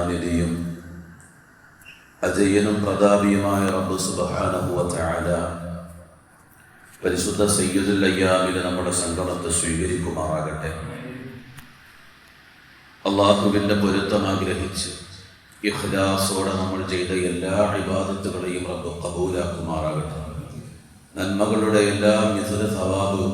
കരുണാനിധിയും അജയ്യനും പ്രതാപിയുമായ റബ്ബ് സുബ്ഹാനഹു വ തആല പരിശുദ്ധ സയ്യിദുൽ അയ്യാമിലെ നമ്മുടെ സംഗമത്തെ സ്വീകരിക്കുമാറാകട്ടെ. അള്ളാഹുവിൻ്റെ പൊരുത്തം ആഗ്രഹിച്ച് ഇഖ്ലാസോടെ നമ്മൾ ചെയ്ത എല്ലാ ഇബാദത്തുകളെയും റബ്ബ് ഖബൂലാക്കുമാറാകട്ടെ. നന്മകളുടെ എല്ലാ മിഥുല സവാബ്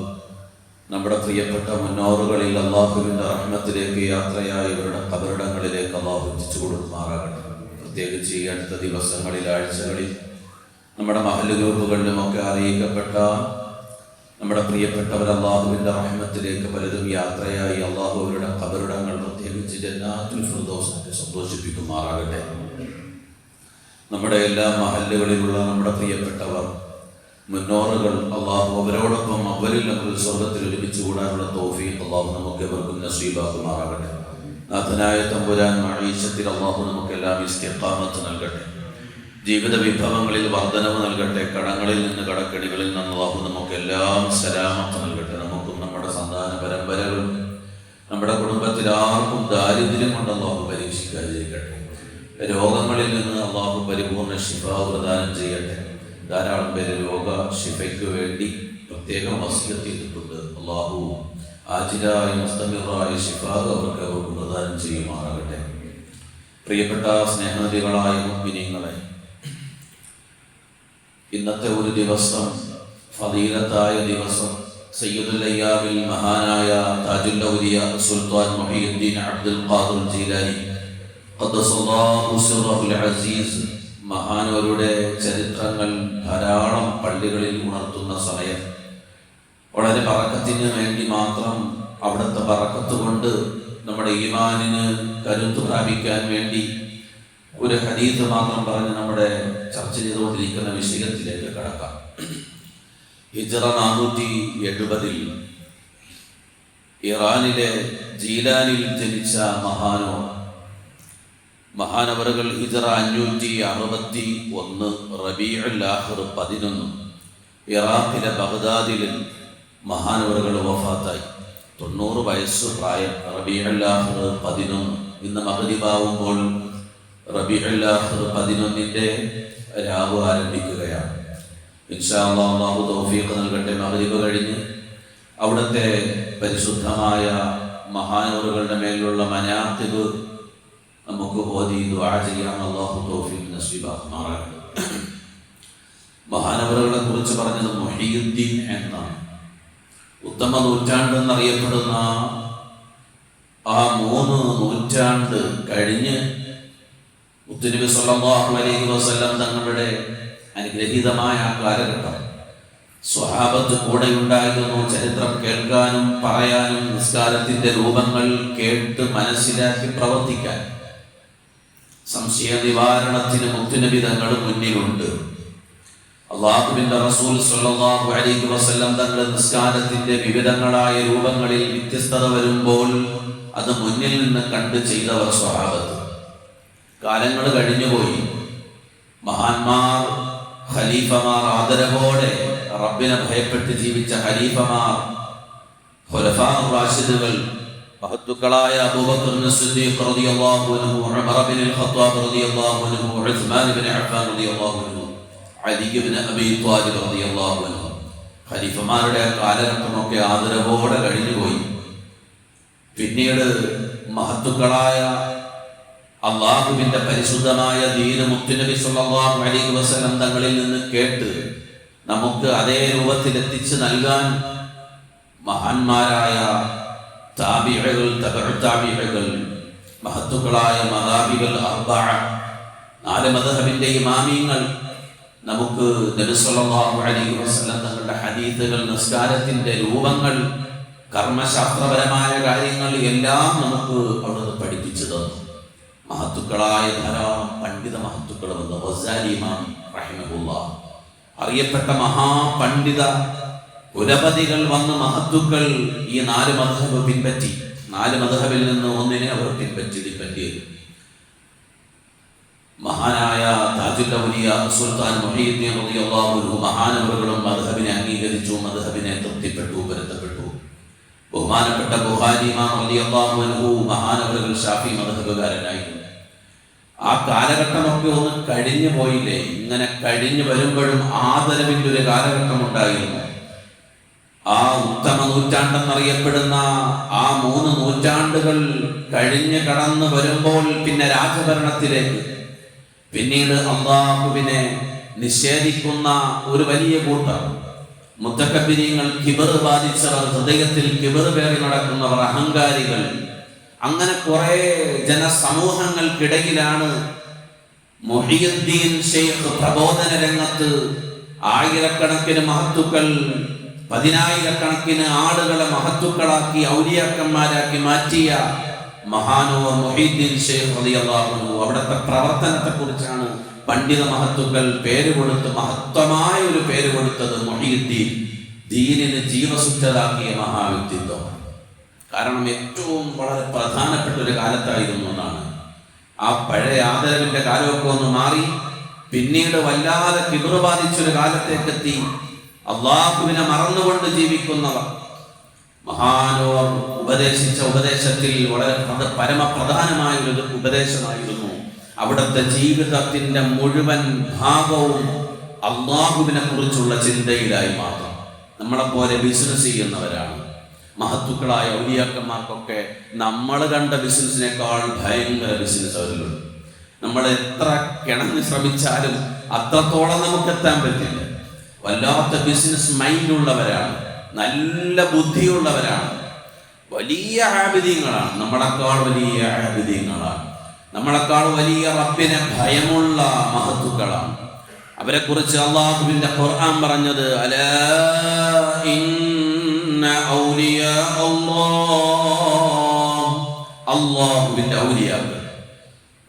നമ്മുടെ പ്രിയപ്പെട്ട മുന്നോറുകളിൽ അള്ളാഹുവിൻ്റെ റഹ്മത്തിലേക്ക് യാത്രയായവരുടെ ഖബറിടങ്ങളിലേക്ക് അള്ളാഹു എത്തിച്ചു കൊടുക്കുമാറാകട്ടെ. പ്രത്യേകിച്ച് ഈ അടുത്ത ദിവസങ്ങളിൽ, ആഴ്ചകളിൽ നമ്മുടെ മഹല്ല് ഗ്രൂപ്പുകളിലുമൊക്കെ അറിയിക്കപ്പെട്ട നമ്മുടെ പ്രിയപ്പെട്ടവർ അള്ളാഹുവിൻ്റെ റഹ്മത്തിലേക്ക് പലരും യാത്രയായി അള്ളാഹു അവരുടെ ഖബറിടങ്ങൾ പ്രത്യേകിച്ച് ജന്നാത്തുൽ ഫിർദൗസിനെ സന്തോഷിപ്പിക്കുമാറാകട്ടെ. നമ്മുടെ എല്ലാ മഹല്ലുകളിലുള്ള നമ്മുടെ പ്രിയപ്പെട്ടവർ മുന്നോറുകൾ അള്ളാഹു അവരോടൊപ്പം അവരിൽ നമ്മൾ സ്വർഗത്തിൽ ഒരുമിച്ച് കൂടാനുള്ള തൗഫീഖ് അള്ളാഹു നമുക്ക് എവർക്കും നസീബാക്കുമാറാകട്ടെ. നാഥനായ തമ്പുരാൻ മഈശത്തിൽ അള്ളാഹു നമുക്കെല്ലാം ഇസ്തിഖാമത്ത് നൽകട്ടെ. ജീവിത വിഭവങ്ങളിൽ വർധനവ് നൽകട്ടെ. കടങ്ങളിൽ നിന്ന്, കടക്കെണികളിൽ നിന്ന് അള്ളാഹു നമുക്കെല്ലാം സലാമത്ത് നൽകട്ടെ. നമുക്കും നമ്മുടെ സന്താന പരമ്പരകളും നമ്മുടെ കുടുംബത്തിൽ ആർക്കും ദാരിദ്ര്യം കൊണ്ട് അള്ളാഹു പരീക്ഷിക്കാതിരിക്കട്ടെ. രോഗങ്ങളിൽ നിന്ന് അള്ളാഹു പരിപൂർണ്ണ ശിഫ പ്രദാനം ചെയ്യട്ടെ. ധാരാളം പേര് രോഗ ശിഫയ്ക്ക് വേണ്ടി പ്രത്യേകം വസിയത്ത് ചെയ്തിട്ടുണ്ട്. അള്ളാഹു ആജിലായ മുസ്തമിറായ ശിഫ അവർക്ക് പ്രദാനം ചെയ്യുമാറാകട്ടെ. പ്രിയപ്പെട്ട സ്നേഹനിധികളായ മുഅ്മിനീങ്ങളെ, ഇന്നത്തെ ഒരു ദിവസം, ഫളീലത്തായ ദിവസം, സയ്യിദുൽ അയ്യാമിൽ മഹാനായ താജുൽ ഔലിയ സുൽത്താൻ മുഹയ്യിദ്ദീൻ അബ്ദുൽ ഖാദിർ ജീലാനി ഖദ്ദസല്ലാഹു സിർറഹുൽ അസീസ് മഹാനവരുടെ ചരിത്രങ്ങൾ ധാരാളം പള്ളികളിൽ ഉണർത്തുന്ന സമയം, വളരെ ബറക്കത്തിന് വേണ്ടി മാത്രം, അവിടുത്തെ ബറക്കത്ത് കൊണ്ട് നമ്മുടെ ഈമാനിന് കരുത്ത് പ്രാപിക്കാൻ വേണ്ടി ഒരു ഹദീസ് മാത്രം പറഞ്ഞ് നമ്മുടെ ചർച്ച ചെയ്തുകൊണ്ടിരിക്കുന്ന വിഷയത്തിലേക്ക് കടക്കാം. ഹിജ്റ 470 ഇറാനിലെ ജീലാനിൽ ജനിച്ച മഹാനവറുകൾ ഹിജ്റ 561 റബീഉൽ ആഖിർ 11 ഇറാഖിലെ ബഗ്ദാദിൽ മഹാനവറുകൾ വഫാത്തായി. 90 വയസ്സ് പ്രായം. റബീഉൽ ആഖിർ 11. ഇന്ന് മഗ്രിബാവുമ്പോൾ റബീഉൽ ആഖിർ 11ന്റെ രാവ് ആരംഭിക്കുകയാണ്. ഇൻഷാ അല്ലാഹ് അല്ലാഹു തൗഫീഖ് നൽകട്ടെ. മഗ്രിബ് കഴിഞ്ഞ് അവിടുത്തെ പരിശുദ്ധമായ മഹാനവറുകളുടെ മേലുള്ള മനാഖിബ് നമുക്ക് ഓതി ദുആ ചെയ്യാൻ അല്ലാഹു തൗഫീഖ് നസീബാക്കുമാറാകട്ടെ. മഹാനവറുകളെ കുറിച്ച് പറഞ്ഞത് മുഹയ്യിദ്ദീൻ എന്നാണ്. ഉത്തമ നൂറ്റാണ്ട് എന്നറിയപ്പെടുന്ന ആ 3 നൂറ്റാണ്ട് കഴിഞ്ഞ് മുത്തുനബി സ്വല്ലല്ലാഹു അലൈഹി വസല്ലം തങ്ങളുടെ അനുഗ്രഹീതമായ ആ കാലഘട്ടം, സ്വഹാബത്ത് കൂടെ ഉണ്ടായിരുന്നു. ചരിത്രം കേൾക്കാനും പറയാനും നിസ്കാരത്തിന്റെ രൂപങ്ങൾ കേട്ട് മനസ്സിലാക്കി പ്രവർത്തിക്കാൻ, സംശയ നിവാരണത്തിന് മുത്തുനബി തങ്ങൾ മുന്നിലുണ്ട്. അല്ലാഹുവിന്റെ റസൂൽ സ്വല്ലല്ലാഹു അലൈഹി വസല്ലം തങ്ങളുടെ നിസ്കാരത്തിന്റെ വിവിധങ്ങളായ രൂപങ്ങളിൽ വ്യത്യസ്തത വരുമ്പോൾ അത് മുന്നിൽ നിന്ന് കണ്ട് ചെയ്തവർ സ്വഹാബത്ത്. കാലങ്ങൾ കഴിഞ്ഞുപോയി. മഹാന്മാർ, ഖലീഫമാർ, ആദരവോടെ റബ്ബിനെ ഭയപ്പെട്ട് ജീവിച്ച ഖലീഫമാർ, ഖുലഫാഉർ റാഷിദുകൾ, മഹത്തുക്കളായ അബൂബക്കർ സിദ്ദീഖ് റളിയല്ലാഹു അൻഹു, ഉമർ ഇബ്നുൽ ഖത്താബ് റളിയല്ലാഹു അൻഹു, ഉസ്മാൻ ഇബ്നു അഫ്ഫാൻ റളിയല്ലാഹു അൻഹു, അലി ഇബ്നു അബീ ത്വാലിബ് റളിയല്ലാഹു അൻഹു, ഖലീഫമാരുടെ കാലഘട്ടമൊക്കെ ആദരവോടെ കഴിഞ്ഞുപോയി. പിന്നീട് മഹത്തുക്കളായ അള്ളാഹുവിന്റെ പരിശുദ്ധമായ ദീൻ മുത്തുനബി സ്വല്ലല്ലാഹു അലൈഹി വസല്ലം തങ്ങളിൽ നിന്ന് കേട്ട് നമുക്ക് അതേ രൂപത്തിൽ എത്തിച്ചു നൽകാൻ മഹാന്മാരായ താബിഈകൾ, തബഉ താബിഈകൾ, മഹത്തുക്കളായ മദാഹിബുൽ അർബഅ, 4 മദ്ഹബിന്റെ ഇമാമിങ്ങൾ നമുക്ക് നബി സ്വല്ലല്ലാഹു അലൈഹി വസല്ലം തങ്ങളുടെ ഹദീസുകൾ, നിസ്കാരത്തിന്റെ രൂപങ്ങൾ, കർമ്മശാസ്ത്രപരമായ കാര്യങ്ങൾ എല്ലാം നമുക്ക് അവിടുന്ന് പഠിപ്പിച്ചു തന്നു. മഹത്തുക്കളായ ധാരാളം പണ്ഡിത മഹത്തുക്കൾ വന്നു. ഗസാലി ഇമാം റഹിമഹുല്ലാഹ്, അറിയപ്പെട്ട മഹാപണ്ഡിത കുലപതികൾ വന്ന മഹത്തുക്കൾ ഈ 4 മദ്ഹബ് പിൻപറ്റി. 4 മദ്ഹബിൽ നിന്ന് ഒന്നിനെ അവർ പിൻപറ്റി. മഹാനായ താജുൽ ഔലിയ സുൽത്താൻ മുഹയ്യിദ്ദീൻ റളിയല്ലാഹു അൻഹു മഹാനവറുകളും മദ്ഹബിനെ അംഗീകരിച്ചു, മദ്ഹബിനെ തൃപ്തിപ്പെട്ടു, പൊരുത്തപ്പെട്ടു. ബഹുമാനപ്പെട്ട ബുഖാരി ഇമാം റളിയല്ലാഹു അൻഹു മഹാനവറുകൾ ഷാഫി മദ്ഹബുകാരനായിരുന്നു. ആ കാലഘട്ടമൊക്കെ ഒന്ന് കഴിഞ്ഞു പോയില്ലേ? ഇങ്ങനെ കഴിഞ്ഞു വരുമ്പോഴും ആദരവിൻ്റെ ഒരു കാലഘട്ടം ഉണ്ടായിരുന്നു. ആ ഉത്തമ നൂറ്റാണ്ടെന്നറിയപ്പെടുന്ന ആ 3 നൂറ്റാണ്ടുകൾ കഴിഞ്ഞ് കടന്നു വരുമ്പോൾ പിന്നെ രാജഭരണത്തിലേക്ക്, പിന്നീട് അല്ലാഹുവിനെ നിഷേധിക്കുന്ന ഒരു വലിയ കൂട്ടർ, മുത്തക്കബ്ബിരീങ്ങൾ, കിബർ ബാധിച്ചവർ, ഹൃദയത്തിൽ കിബർ പേറി നടക്കുന്നവർ, അഹങ്കാരികൾ, അങ്ങനെ കുറെ ജനസമൂഹങ്ങൾക്കിടയിലാണ് മുഹിയുദ്ദീൻ ഷെയ്ഖ് പ്രബോധന രംഗത്ത് ആയിരക്കണക്കിന് മഹത്തുക്കൾ, 10,000-കണക്കിന് ആളുകളെ മഹത്തുക്കളാക്കി ഔലിയാക്കന്മാരാക്കി മാറ്റിയ മഹാനൂർ മുഹീദ്ദീൻ ഷെയ്ഖ് റളിയല്ലാഹു അൻഹു. അവിടുത്തെ പ്രവർത്തനത്തെ കുറിച്ചാണ് പണ്ഡിത മഹത്തുക്കൾ പേര് കൊടുത്ത്, മഹത്വമായ ഒരു പേര് കൊടുത്തത് മുഹീദ്ദീൻ. ദീനിന് ജീവസുറ്റതാക്കിയ മഹാവ്യക്തിത്വം. കാരണം ഏറ്റവും വളരെ പ്രധാനപ്പെട്ട ഒരു കാലത്തായിരുന്നു എന്നാണ്. ആ പഴയ ആദരവിന്റെ കാലമൊക്കെ ഒന്ന് മാറി പിന്നീട് വല്ലാതെ കിബർ ബാധിച്ചൊരു കാലത്തേക്കെത്തി. അള്ളാഹുവിനെ മറന്നുകൊണ്ട് ജീവിക്കുന്നവർ. മഹാനോർ ഉപദേശിച്ച ഉപദേശത്തിൽ വളരെ പരമപ്രധാനമായ ഒരു ഉപദേശമായിരുന്നു. അവിടുത്തെ ജീവിതത്തിന്റെ മുഴുവൻ ഭാഗവും അള്ളാഹുവിനെ കുറിച്ചുള്ള ചിന്തയിലായി മാത്രം. നമ്മളെപ്പോലെ ബിസിനസ് ചെയ്യുന്നവരാണ് മഹത്തുക്കളായ ഔലിയാക്കന്മാർക്കൊക്കെ നമ്മൾ കണ്ട ബിസിനസ്സിനേക്കാൾ ഭയങ്കര ബിസിനസ് അവരിലുണ്ട്. നമ്മൾ എത്ര കിണഞ്ഞ് ശ്രമിച്ചാലും അത്രത്തോളം നമുക്ക് എത്താൻ പറ്റില്ല. വല്ലാത്ത ബിസിനസ് മൈൻഡുള്ളവരാണ്, നല്ല ബുദ്ധിയുള്ളവരാണ്, വലിയ ആബിദീങ്ങളാണ്, നമ്മളെക്കാൾ വലിയ ആബിദീങ്ങളാണ്, നമ്മളെക്കാൾ വലിയ റബ്ബിനെ ഭയമുള്ള മഹത്തുക്കളാണ്. അവരെ കുറിച്ച് അല്ലാഹുവിന്റെ ഖുർആൻ പറഞ്ഞത് അലാ ഇന്ന ഔലിയാ അല്ലാഹുവിന്റെ ഔലിയാക്കൾ.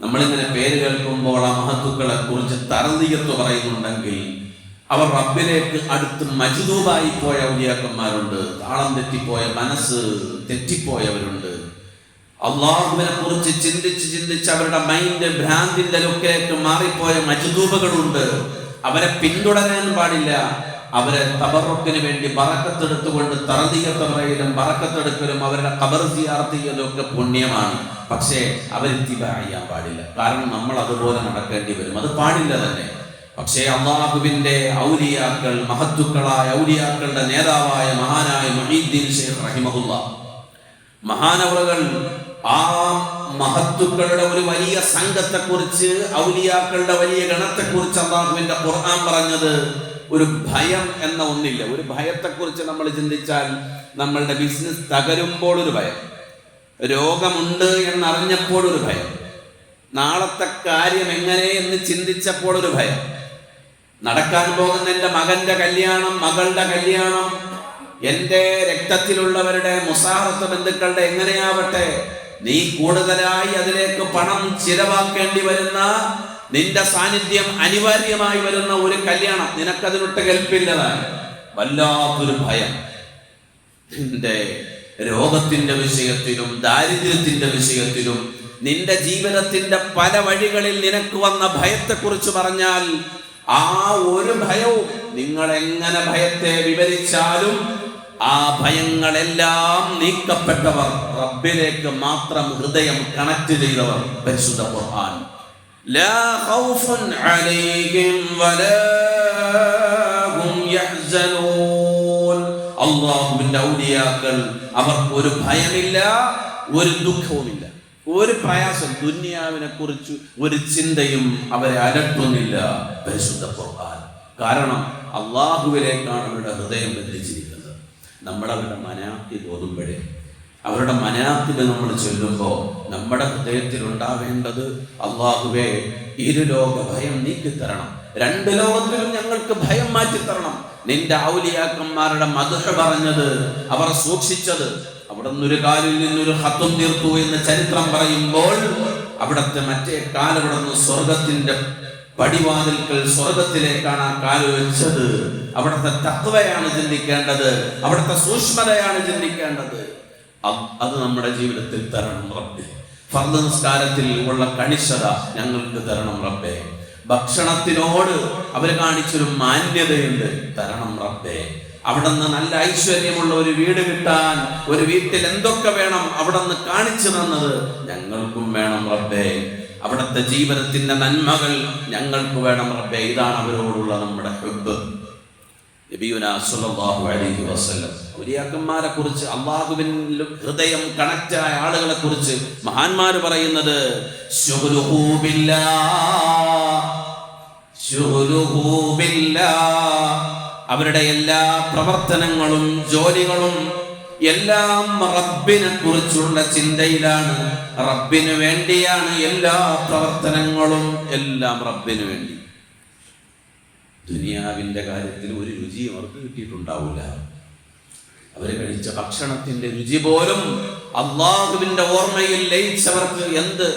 നമ്മളിങ്ങനെ പേര് കേൾക്കുമ്പോൾ ആ മഹത്തുക്കളെ കുറിച്ച് തർദിയത്ത് പറയുന്നുണ്ടെങ്കിൽ അവർ റബ്ബിലേക്ക് അടുത്ത് മജ്ദൂബായി പോയ ഔലിയാക്കന്മാരുണ്ട്, താളം തെറ്റിപ്പോയ, മനസ്സ് തെറ്റിപ്പോയവരുണ്ട്. അള്ളാഹുവിനെ കുറിച്ച് ചിന്തിച്ച് അവരുടെ മൈൻഡ് ഭ്രാന്തിന്റെ ലുക്കിലേക്ക് മാറിപ്പോയ മജ്ദൂബകളുണ്ട്. അവരെ പിന്തുടരാൻ പാടില്ല. അവരെ തബറുക്കിന് വേണ്ടി ബറക്കത്തെടുത്തുകൊണ്ട് തർദിയത്ത് പറയലും ബറക്കത്തെടുക്കലും അവരുടെ ഖബർ സിയാറത്ത് ചെയ്യലും ഒക്കെ പുണ്യമാണ്. പക്ഷേ അവരിത്തിബാ ചെയ്യാൻ പാടില്ല. കാരണം നമ്മൾ അതുപോലെ നടക്കേണ്ടി വരും. അത് പാടില്ല തന്നെ. പക്ഷേ അള്ളാഹുവിന്റെ ഔലിയാക്കൾ, മഹത്തുക്കളായ ഔലിയാക്കളുടെ നേതാവായ മഹാനായ മുഹീദ്ദീൻ ഷെയ്ഖ് റഹിമഹുല്ലാഹ് മഹാനവറുകൾ ആ മഹത്തുക്കളുടെ ഒരു വലിയ സംഘത്തെക്കുറിച്ച്, ഔലിയാക്കളുടെ വലിയ ഗണത്തെക്കുറിച്ച് അള്ളാഹുവിന്റെ ഖുർആൻ പറഞ്ഞത് ഒരു ഭയം എന്ന ഒന്നില്ല. ഒരു ഭയത്തെക്കുറിച്ച് നമ്മൾ ചിന്തിച്ചാൽ നമ്മളുടെ ബിസിനസ് തകരുമ്പോൾ ഒരു ഭയം, രോഗമുണ്ട് എന്നറിഞ്ഞപ്പോൾ ഒരു ഭയം, നാളത്തെ കാര്യം എങ്ങനെ എന്ന് ചിന്തിച്ചപ്പോൾ ഒരു ഭയം, നടക്കാൻ പോകുന്ന എൻ്റെ മകന്റെ കല്യാണം, മകളുടെ കല്യാണം, എൻ്റെ രക്തത്തിലുള്ളവരുടെ മുസാഹത്ത് ബന്ധുക്കളുടെ എങ്ങനെയാവട്ടെ, നീ കൂടുതലായി അതിലേക്ക് പണം ചിലവാക്കേണ്ടി വരുന്ന, നിന്റെ സാന്നിധ്യം അനിവാര്യമായി വരുന്ന ഒരു കല്യാണം, നിനക്കതിനൊട്ട് കൽപ്പില്ലതാണ്. വല്ലാത്തൊരു ഭയം. നിന്റെ രോഗത്തിന്റെ വിഷയത്തിലും ദാരിദ്ര്യത്തിന്റെ വിഷയത്തിലും നിന്റെ ജീവിതത്തിന്റെ പല വഴികളിൽ നിനക്ക് വന്ന ഭയത്തെക്കുറിച്ച് പറഞ്ഞാൽ ആ ഒരു ഭയവും നിങ്ങൾ എങ്ങനെ ഭയത്തെ വിവരിച്ചാലും ആ ഭയങ്ങളെല്ലാം നീക്കപ്പെട്ടവർ, റബ്ബിലേക്ക് മാത്രം ഹൃദയം കണക്ട് ചെയ്തവർ. പരിശുദ്ധ ഖുർആൻ ലാ ഖൗഫുൻ അലൈഹിം വലാ ഹും യഹ്സനൂൻ. അല്ലാഹുവിന്റെ ഔലിയാക്കൾ അവർക്ക് ഒരു ഭയമില്ല, ഒരു ദുഃഖവുമില്ല, ഒരു പ്രയാസം, ദുനിയാവിനെ കുറിച്ച് ഒരു ചിന്തയും അവരെ അലട്ടുന്നില്ല. പരിശുദ്ധ ഖുർആൻ. കാരണം അള്ളാഹുവിലേക്കാണ് അവരുടെ ഹൃദയം ബന്ധിച്ചിരിക്കുന്നത്. നമ്മളവരുടെ മനാത്തിൽ ഓതുമ്പോഴേ, അവരുടെ മനാത്തിൽ നമ്മൾ ചൊല്ലുമ്പോൾ നമ്മുടെ ഹൃദയത്തിൽ ഉണ്ടാവേണ്ടത് അള്ളാഹുവേ, ഇരുലോക ഭയം നീക്കിത്തരണം, 2 ലോകത്തിലും ഞങ്ങൾക്ക് ഭയം മാറ്റിത്തരണം. നിന്റെ ഔലിയാക്കന്മാരുടെ മദ്ഹ് പറഞ്ഞത്, അവർ സൂക്ഷിച്ചത്, അവിടെ നിന്നൊരു കാലിൽ നിന്നൊരു ഹത്തും തീർത്തു എന്ന് ചരിത്രം പറയുമ്പോൾ അവിടുത്തെ മറ്റേ കാലവിടെ നിന്ന് സ്വർഗത്തിന്റെ പടിവാതിൽക്കൽ സ്വർഗത്തിലേക്കാണ് ആ കാല് വെച്ചത്. അവിടുത്തെ തഖ്വയാണ് ചിന്തിക്കേണ്ടത്, അവിടുത്തെ സൂക്ഷ്മതയാണ് ചിന്തിക്കേണ്ടത്. അത് നമ്മുടെ ജീവിതത്തിൽ തരണം റബ്ബേ. ഫർദ് നിസ്കാരത്തിൽ ഉള്ള കണിശത ഞങ്ങൾക്ക് തരണം റബ്ബേ. ഭക്ഷണത്തിനോട് അവർ കാണിച്ചൊരു മാന്യതയുണ്ട്, തരണം റബ്ബേ. അവിടെ നിന്ന് നല്ല ഐശ്വര്യമുള്ള ഒരു വീട് കിട്ടാൻ, ഒരു വീട്ടിൽ എന്തൊക്കെ വേണം അവിടെ നിന്ന് കാണിച്ചു തന്നത് ഞങ്ങൾക്കും വേണം റബ്ബേ. അവിടുത്തെ ജീവിതത്തിന്റെ നന്മകൾ ഞങ്ങൾക്ക് വേണം റബ്ബേ. ഇതാണ് അവരോടുള്ള നമ്മുടെ ഹുബ്ബ്. നബിയുനാ സ്വല്ലല്ലാഹു അലൈഹി വസല്ലം ഔലിയാക്കന്മാരെ കുറിച്ച്, അല്ലാഹുവിൽ ഹൃദയം കണക്റ്റായ ആളുകളെ കുറിച്ച് മഹാന്മാര് പറയുന്നത് ശുഗ്ലുഹു ബില്ലാഹ്, അവരുടെ എല്ലാ പ്രവർത്തനങ്ങളും ജോലികളും എല്ലാം റബ്ബിനെ കുറിച്ചുള്ള ചിന്തയിലാണ്. റബ്ബിന് വേണ്ടിയാണ് എല്ലാ പ്രവർത്തനങ്ങളും, എല്ലാം റബ്ബിന് വേണ്ടി. ദുനിയാവിന്റെ കാര്യത്തിൽ ഒരു രുചിയും അവർക്ക് കിട്ടിയിട്ടുണ്ടാവില്ല. അവർ കഴിച്ച ഭക്ഷണത്തിന്റെ രുചി പോലും അള്ളാഹുവിന്റെ ഓർമ്മയിൽ ലയിച്ചവർക്ക്. എന്ത്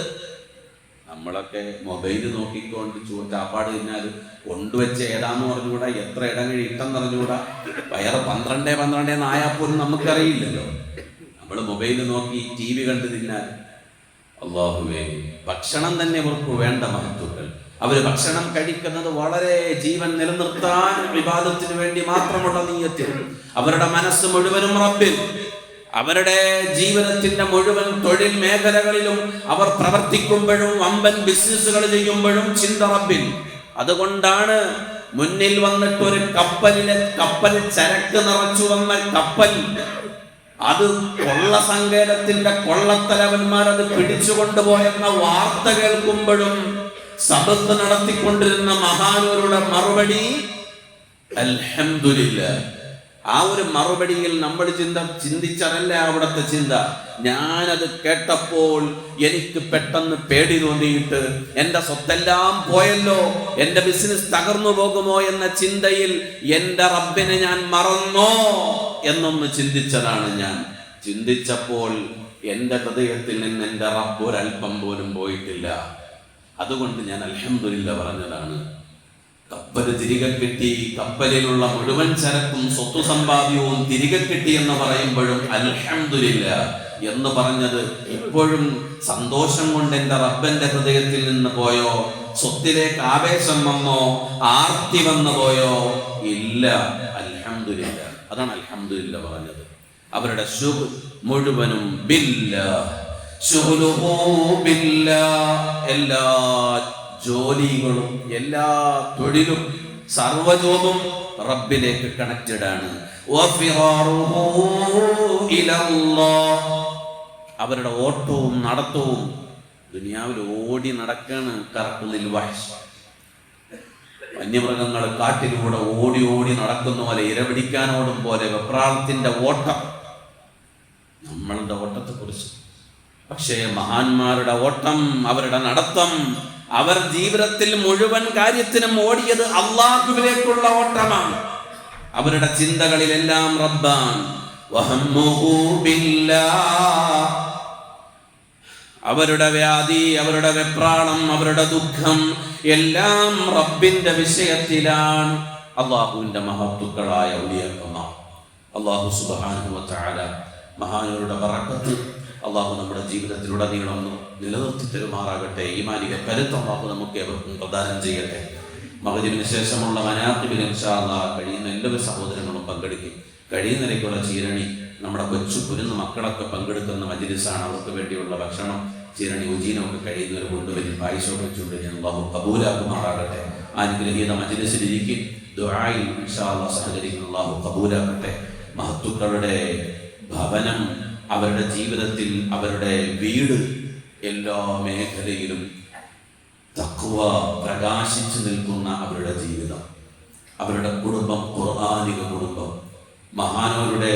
നമ്മളൊക്കെ മൊബൈൽ നോക്കിക്കൊണ്ട് ചാപ്പാട് തിന്നാൽ കൊണ്ടുവച്ച് ഏതാന്ന് പറഞ്ഞുകൂടാ, എത്ര ഇടങ്ങഴി ഇട്ടെന്ന് പറഞ്ഞുകൂടാ, വയറ് 12 ആയാൽ പോലും നമുക്കറിയില്ലല്ലോ. നമ്മൾ മൊബൈൽ നോക്കി TV കണ്ട് തിന്നാൽ അല്ലാഹുവേ, ഭക്ഷണം തന്നെ അവർക്ക് വേണ്ട മഹത്തുക്കൾ. അവർ ഭക്ഷണം കഴിക്കുന്നത് വളരെ ജീവൻ നിലനിർത്താൻ ഇബാദത്തിന് വേണ്ടി മാത്രമുള്ള നിയ്യത്തിൽ. അവരുടെ മനസ്സ് മുഴുവനും റബ്ബിൽ. അവരുടെ ജീവിതത്തിന്റെ മുഴുവൻ തൊഴിൽ മേഖലകളിലും അവർ പ്രവർത്തിക്കുമ്പോഴും വമ്പൻ ബിസിനസ്സുകൾ ചെയ്യുമ്പോഴും ചിന്ത റബ്ബിൽ. അതുകൊണ്ടാണ് മുന്നിൽ വന്നിട്ട് ഒരു കപ്പൽ ചരക്ക് നിറച്ചു വന്ന കപ്പൽ, അത് കൊള്ളസങ്കേതത്തിന്റെ കൊള്ളത്തലവന്മാരത് പിടിച്ചുകൊണ്ടുപോയെന്ന വാർത്ത കേൾക്കുമ്പോഴും സബത്ത് നടത്തിക്കൊണ്ടിരുന്ന മഹാനവരുടെ മറുപടി അൽഹംദുലില്ലാഹ്. ആ ഒരു മറുപടിയിൽ നമ്മൾ ചിന്തിച്ചതല്ല അവിടുത്തെ ചിന്ത. ഞാനത് കേട്ടപ്പോൾ എനിക്ക് പെട്ടെന്ന് പേടി തോന്നിയിട്ട് എൻ്റെ സ്വത്തെല്ലാം പോയല്ലോ, എൻ്റെ ബിസിനസ് തകർന്നു പോകുമോ എന്ന ചിന്തയിൽ എൻ്റെ റബ്ബിനെ ഞാൻ മറന്നോ എന്നൊന്ന് ചിന്തിച്ചതാണ്. ഞാൻ ചിന്തിച്ചപ്പോൾ എൻ്റെ ഹൃദയത്തിൽ നിന്ന് എൻ്റെ റബ്ബ് ഒരൽപ്പം പോലും പോയിട്ടില്ല. അതുകൊണ്ട് ഞാൻ അൽഹംദുലില്ലാഹ് പറഞ്ഞതാണ്. കപ്പല് തിരികെ കിട്ടി, കപ്പലിലുള്ള മുഴുവൻ ചരക്കും സ്വത്ത് സമ്പാദ്യവും തിരികെ കിട്ടി എന്ന് പറയുമ്പോഴും അൽഹംദുലില്ലാഹ് എന്ന് പറഞ്ഞത് ഇപ്പോഴും സന്തോഷം കൊണ്ട് എൻ്റെ റബ്ബന്റെ ഹൃദയത്തിൽ നിന്ന് പോയോ? സ്വത്തിലേക്ക് ആവേശം വന്നോ? ആർത്തി വന്നു പോയോ? ഇല്ല, അൽഹംദുലില്ലാഹ്. അതാണ് അൽഹംദുലില്ലാഹ് പറഞ്ഞത്. അവരുടെ ശുഗ് മുഴുവനും ബില്ലാഹ്, ശുഗ്ലുഹു ബില്ലാഹ്. എല്ലാ ജോലികളും എല്ലാ തൊഴിലും സർവ്വജോബും റബ്ബിലേക്ക് കണക്റ്റഡ് ആണ്. അവരുടെ ഓട്ടവും നടത്തവും ദുനിയാവിൽ ഓടി നടക്കാണ്. കറക്കുന്നിൽ വന്യമൃഗങ്ങൾ കാട്ടിലൂടെ ഓടി ഓടി നടക്കുന്ന പോലെ, ഇരപിടിക്കാനോടും പോലെ വെപ്രാളത്തിന്റെ ഓട്ടം നമ്മളുടെ ഓട്ടത്തെ കുറിച്ച്. പക്ഷേ മഹാന്മാരുടെ ഓട്ടം, അവരുടെ നടത്തം, അവർ ജീവിതത്തിൽ മുഴുവൻ കാര്യത്തിനും ഓടിയത് അല്ലാഹുവിലേക്കുള്ള ഓട്ടമാണ്. അവരുടെ ചിന്തകളിലെല്ലാം റബ്ബാണ്. വഹമ്മുഹു ബില്ലാഹ്. അവരുടെ വ്യാധി, അവരുടെ വെപ്രാളം, അവരുടെ ദുഃഖം എല്ലാം റബ്ബിന്റെ വിഷയത്തിലാണ്. അല്ലാഹുവിന്റെ മഹത്തുക്കളായ ഔലിയാക്കന്മാർ, അല്ലാഹു സുബ്ഹാനഹു വ തആല മഹാനവരുടെ ബറക്കത്ത് അള്ളാഹു നമ്മുടെ ജീവിതത്തിലുടനീളം നിലനിർത്തി തരുമാറാകട്ടെ. ഈമാനിക കരുത്ത് അള്ളാഹു നമുക്ക് ഏവർക്കും പ്രദാനം ചെയ്യട്ടെ. മഗ്‌രിബിന് ശേഷമുള്ള മനാഖിബിൽ ഇൻഷാ അല്ലാഹ് കഴിയുന്ന എല്ലാ സഹോദരങ്ങളും പങ്കെടുക്കും. കഴിയുന്നതിലേക്കുള്ള ചീരണി നമ്മുടെ കൊച്ചു കുരുന്ന് മക്കളൊക്കെ പങ്കെടുക്കുന്ന മജ്‌ലിസാണ്. അവർക്ക് വേണ്ടിയുള്ള ഭക്ഷണം, ചീരണി, ഉജീനമൊക്കെ കഴിയുന്നവർ കൊണ്ടുവരും. പായസമൊക്കെ വെച്ചുകൊണ്ട് ഞാൻ അള്ളാഹു കബൂലാക്കുമാറാകട്ടെ. അനുഗ്രഹീത മജ്‌ലിസിലിരിക്കും. ദുആയിൽ ഇൻഷാ അല്ലാഹ് സഹകരിക്കുന്ന അള്ളാഹു കബൂലാക്കട്ടെ. മഹത്തുക്കളുടെ ഭവനം, അവരുടെ ജീവിതത്തിൽ, അവരുടെ വീട്, എല്ലാ മേഖലയിലും തഖ്വ പ്രകാശിച്ചു നിൽക്കുന്ന അവരുടെ ജീവിതം, അവരുടെ കുടുംബം ഖുർആനിക കുടുംബം, മഹാനവരുടെ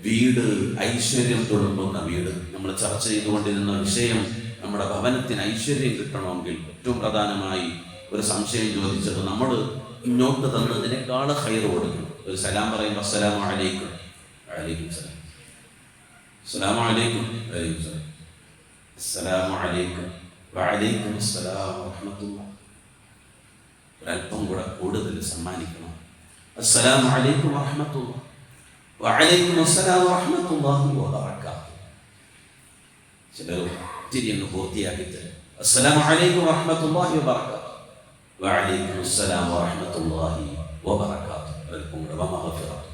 വീട്, ഐശ്വര്യം തുളുമ്പുന്ന വീട്. നമ്മൾ ചർച്ച ചെയ്തുകൊണ്ടിരുന്ന വിഷയം, നമ്മുടെ ഭവനത്തിന് ഐശ്വര്യം കിട്ടണമെങ്കിൽ ഏറ്റവും പ്രധാനമായി ഒരു സംശയം ചോദിച്ചത്, നമ്മൾ ഇങ്ങോട്ട് തന്നതിനേക്കാൾ ഖൈർ കൊടുക്കണം. ഒരു സലാം പറയുമ്പോൾ അസ്സലാമു അലൈക്കും, വഅലൈക്കും സലാം, അസ്സലാമു അലൈക്കും, വഅലൈക്കും സലാം, അസ്സലാമു അലൈക്കും, വഅലൈക്കും അസ്സലാം വറഹ്മത്തുള്ളാഹി. ഒരല്പം കൂടെ കൂടുതൽ സമ്മാനിക്കണം. അസ്സലാമു അലൈക്കും വറഹ്മത്തുള്ളാഹി, വഅലൈക്കും അസ്സലാം വറഹ്മത്തുള്ളാഹി വബറകാതുഹു. ചിലർ ഒത്തിരി അങ്ങ് പൂർത്തിയാക്കി തരും. അസ്സലാമു അലൈക്കും വറഹ്മത്തുള്ളാഹി വബറകാതുഹു, വഅലൈക്കും അസ്സലാം വറഹ്മത്തുള്ളാഹി വബറകാതുഹു. ഒരല്പം കൂടെ വമഗ്ഫിറത്ത്.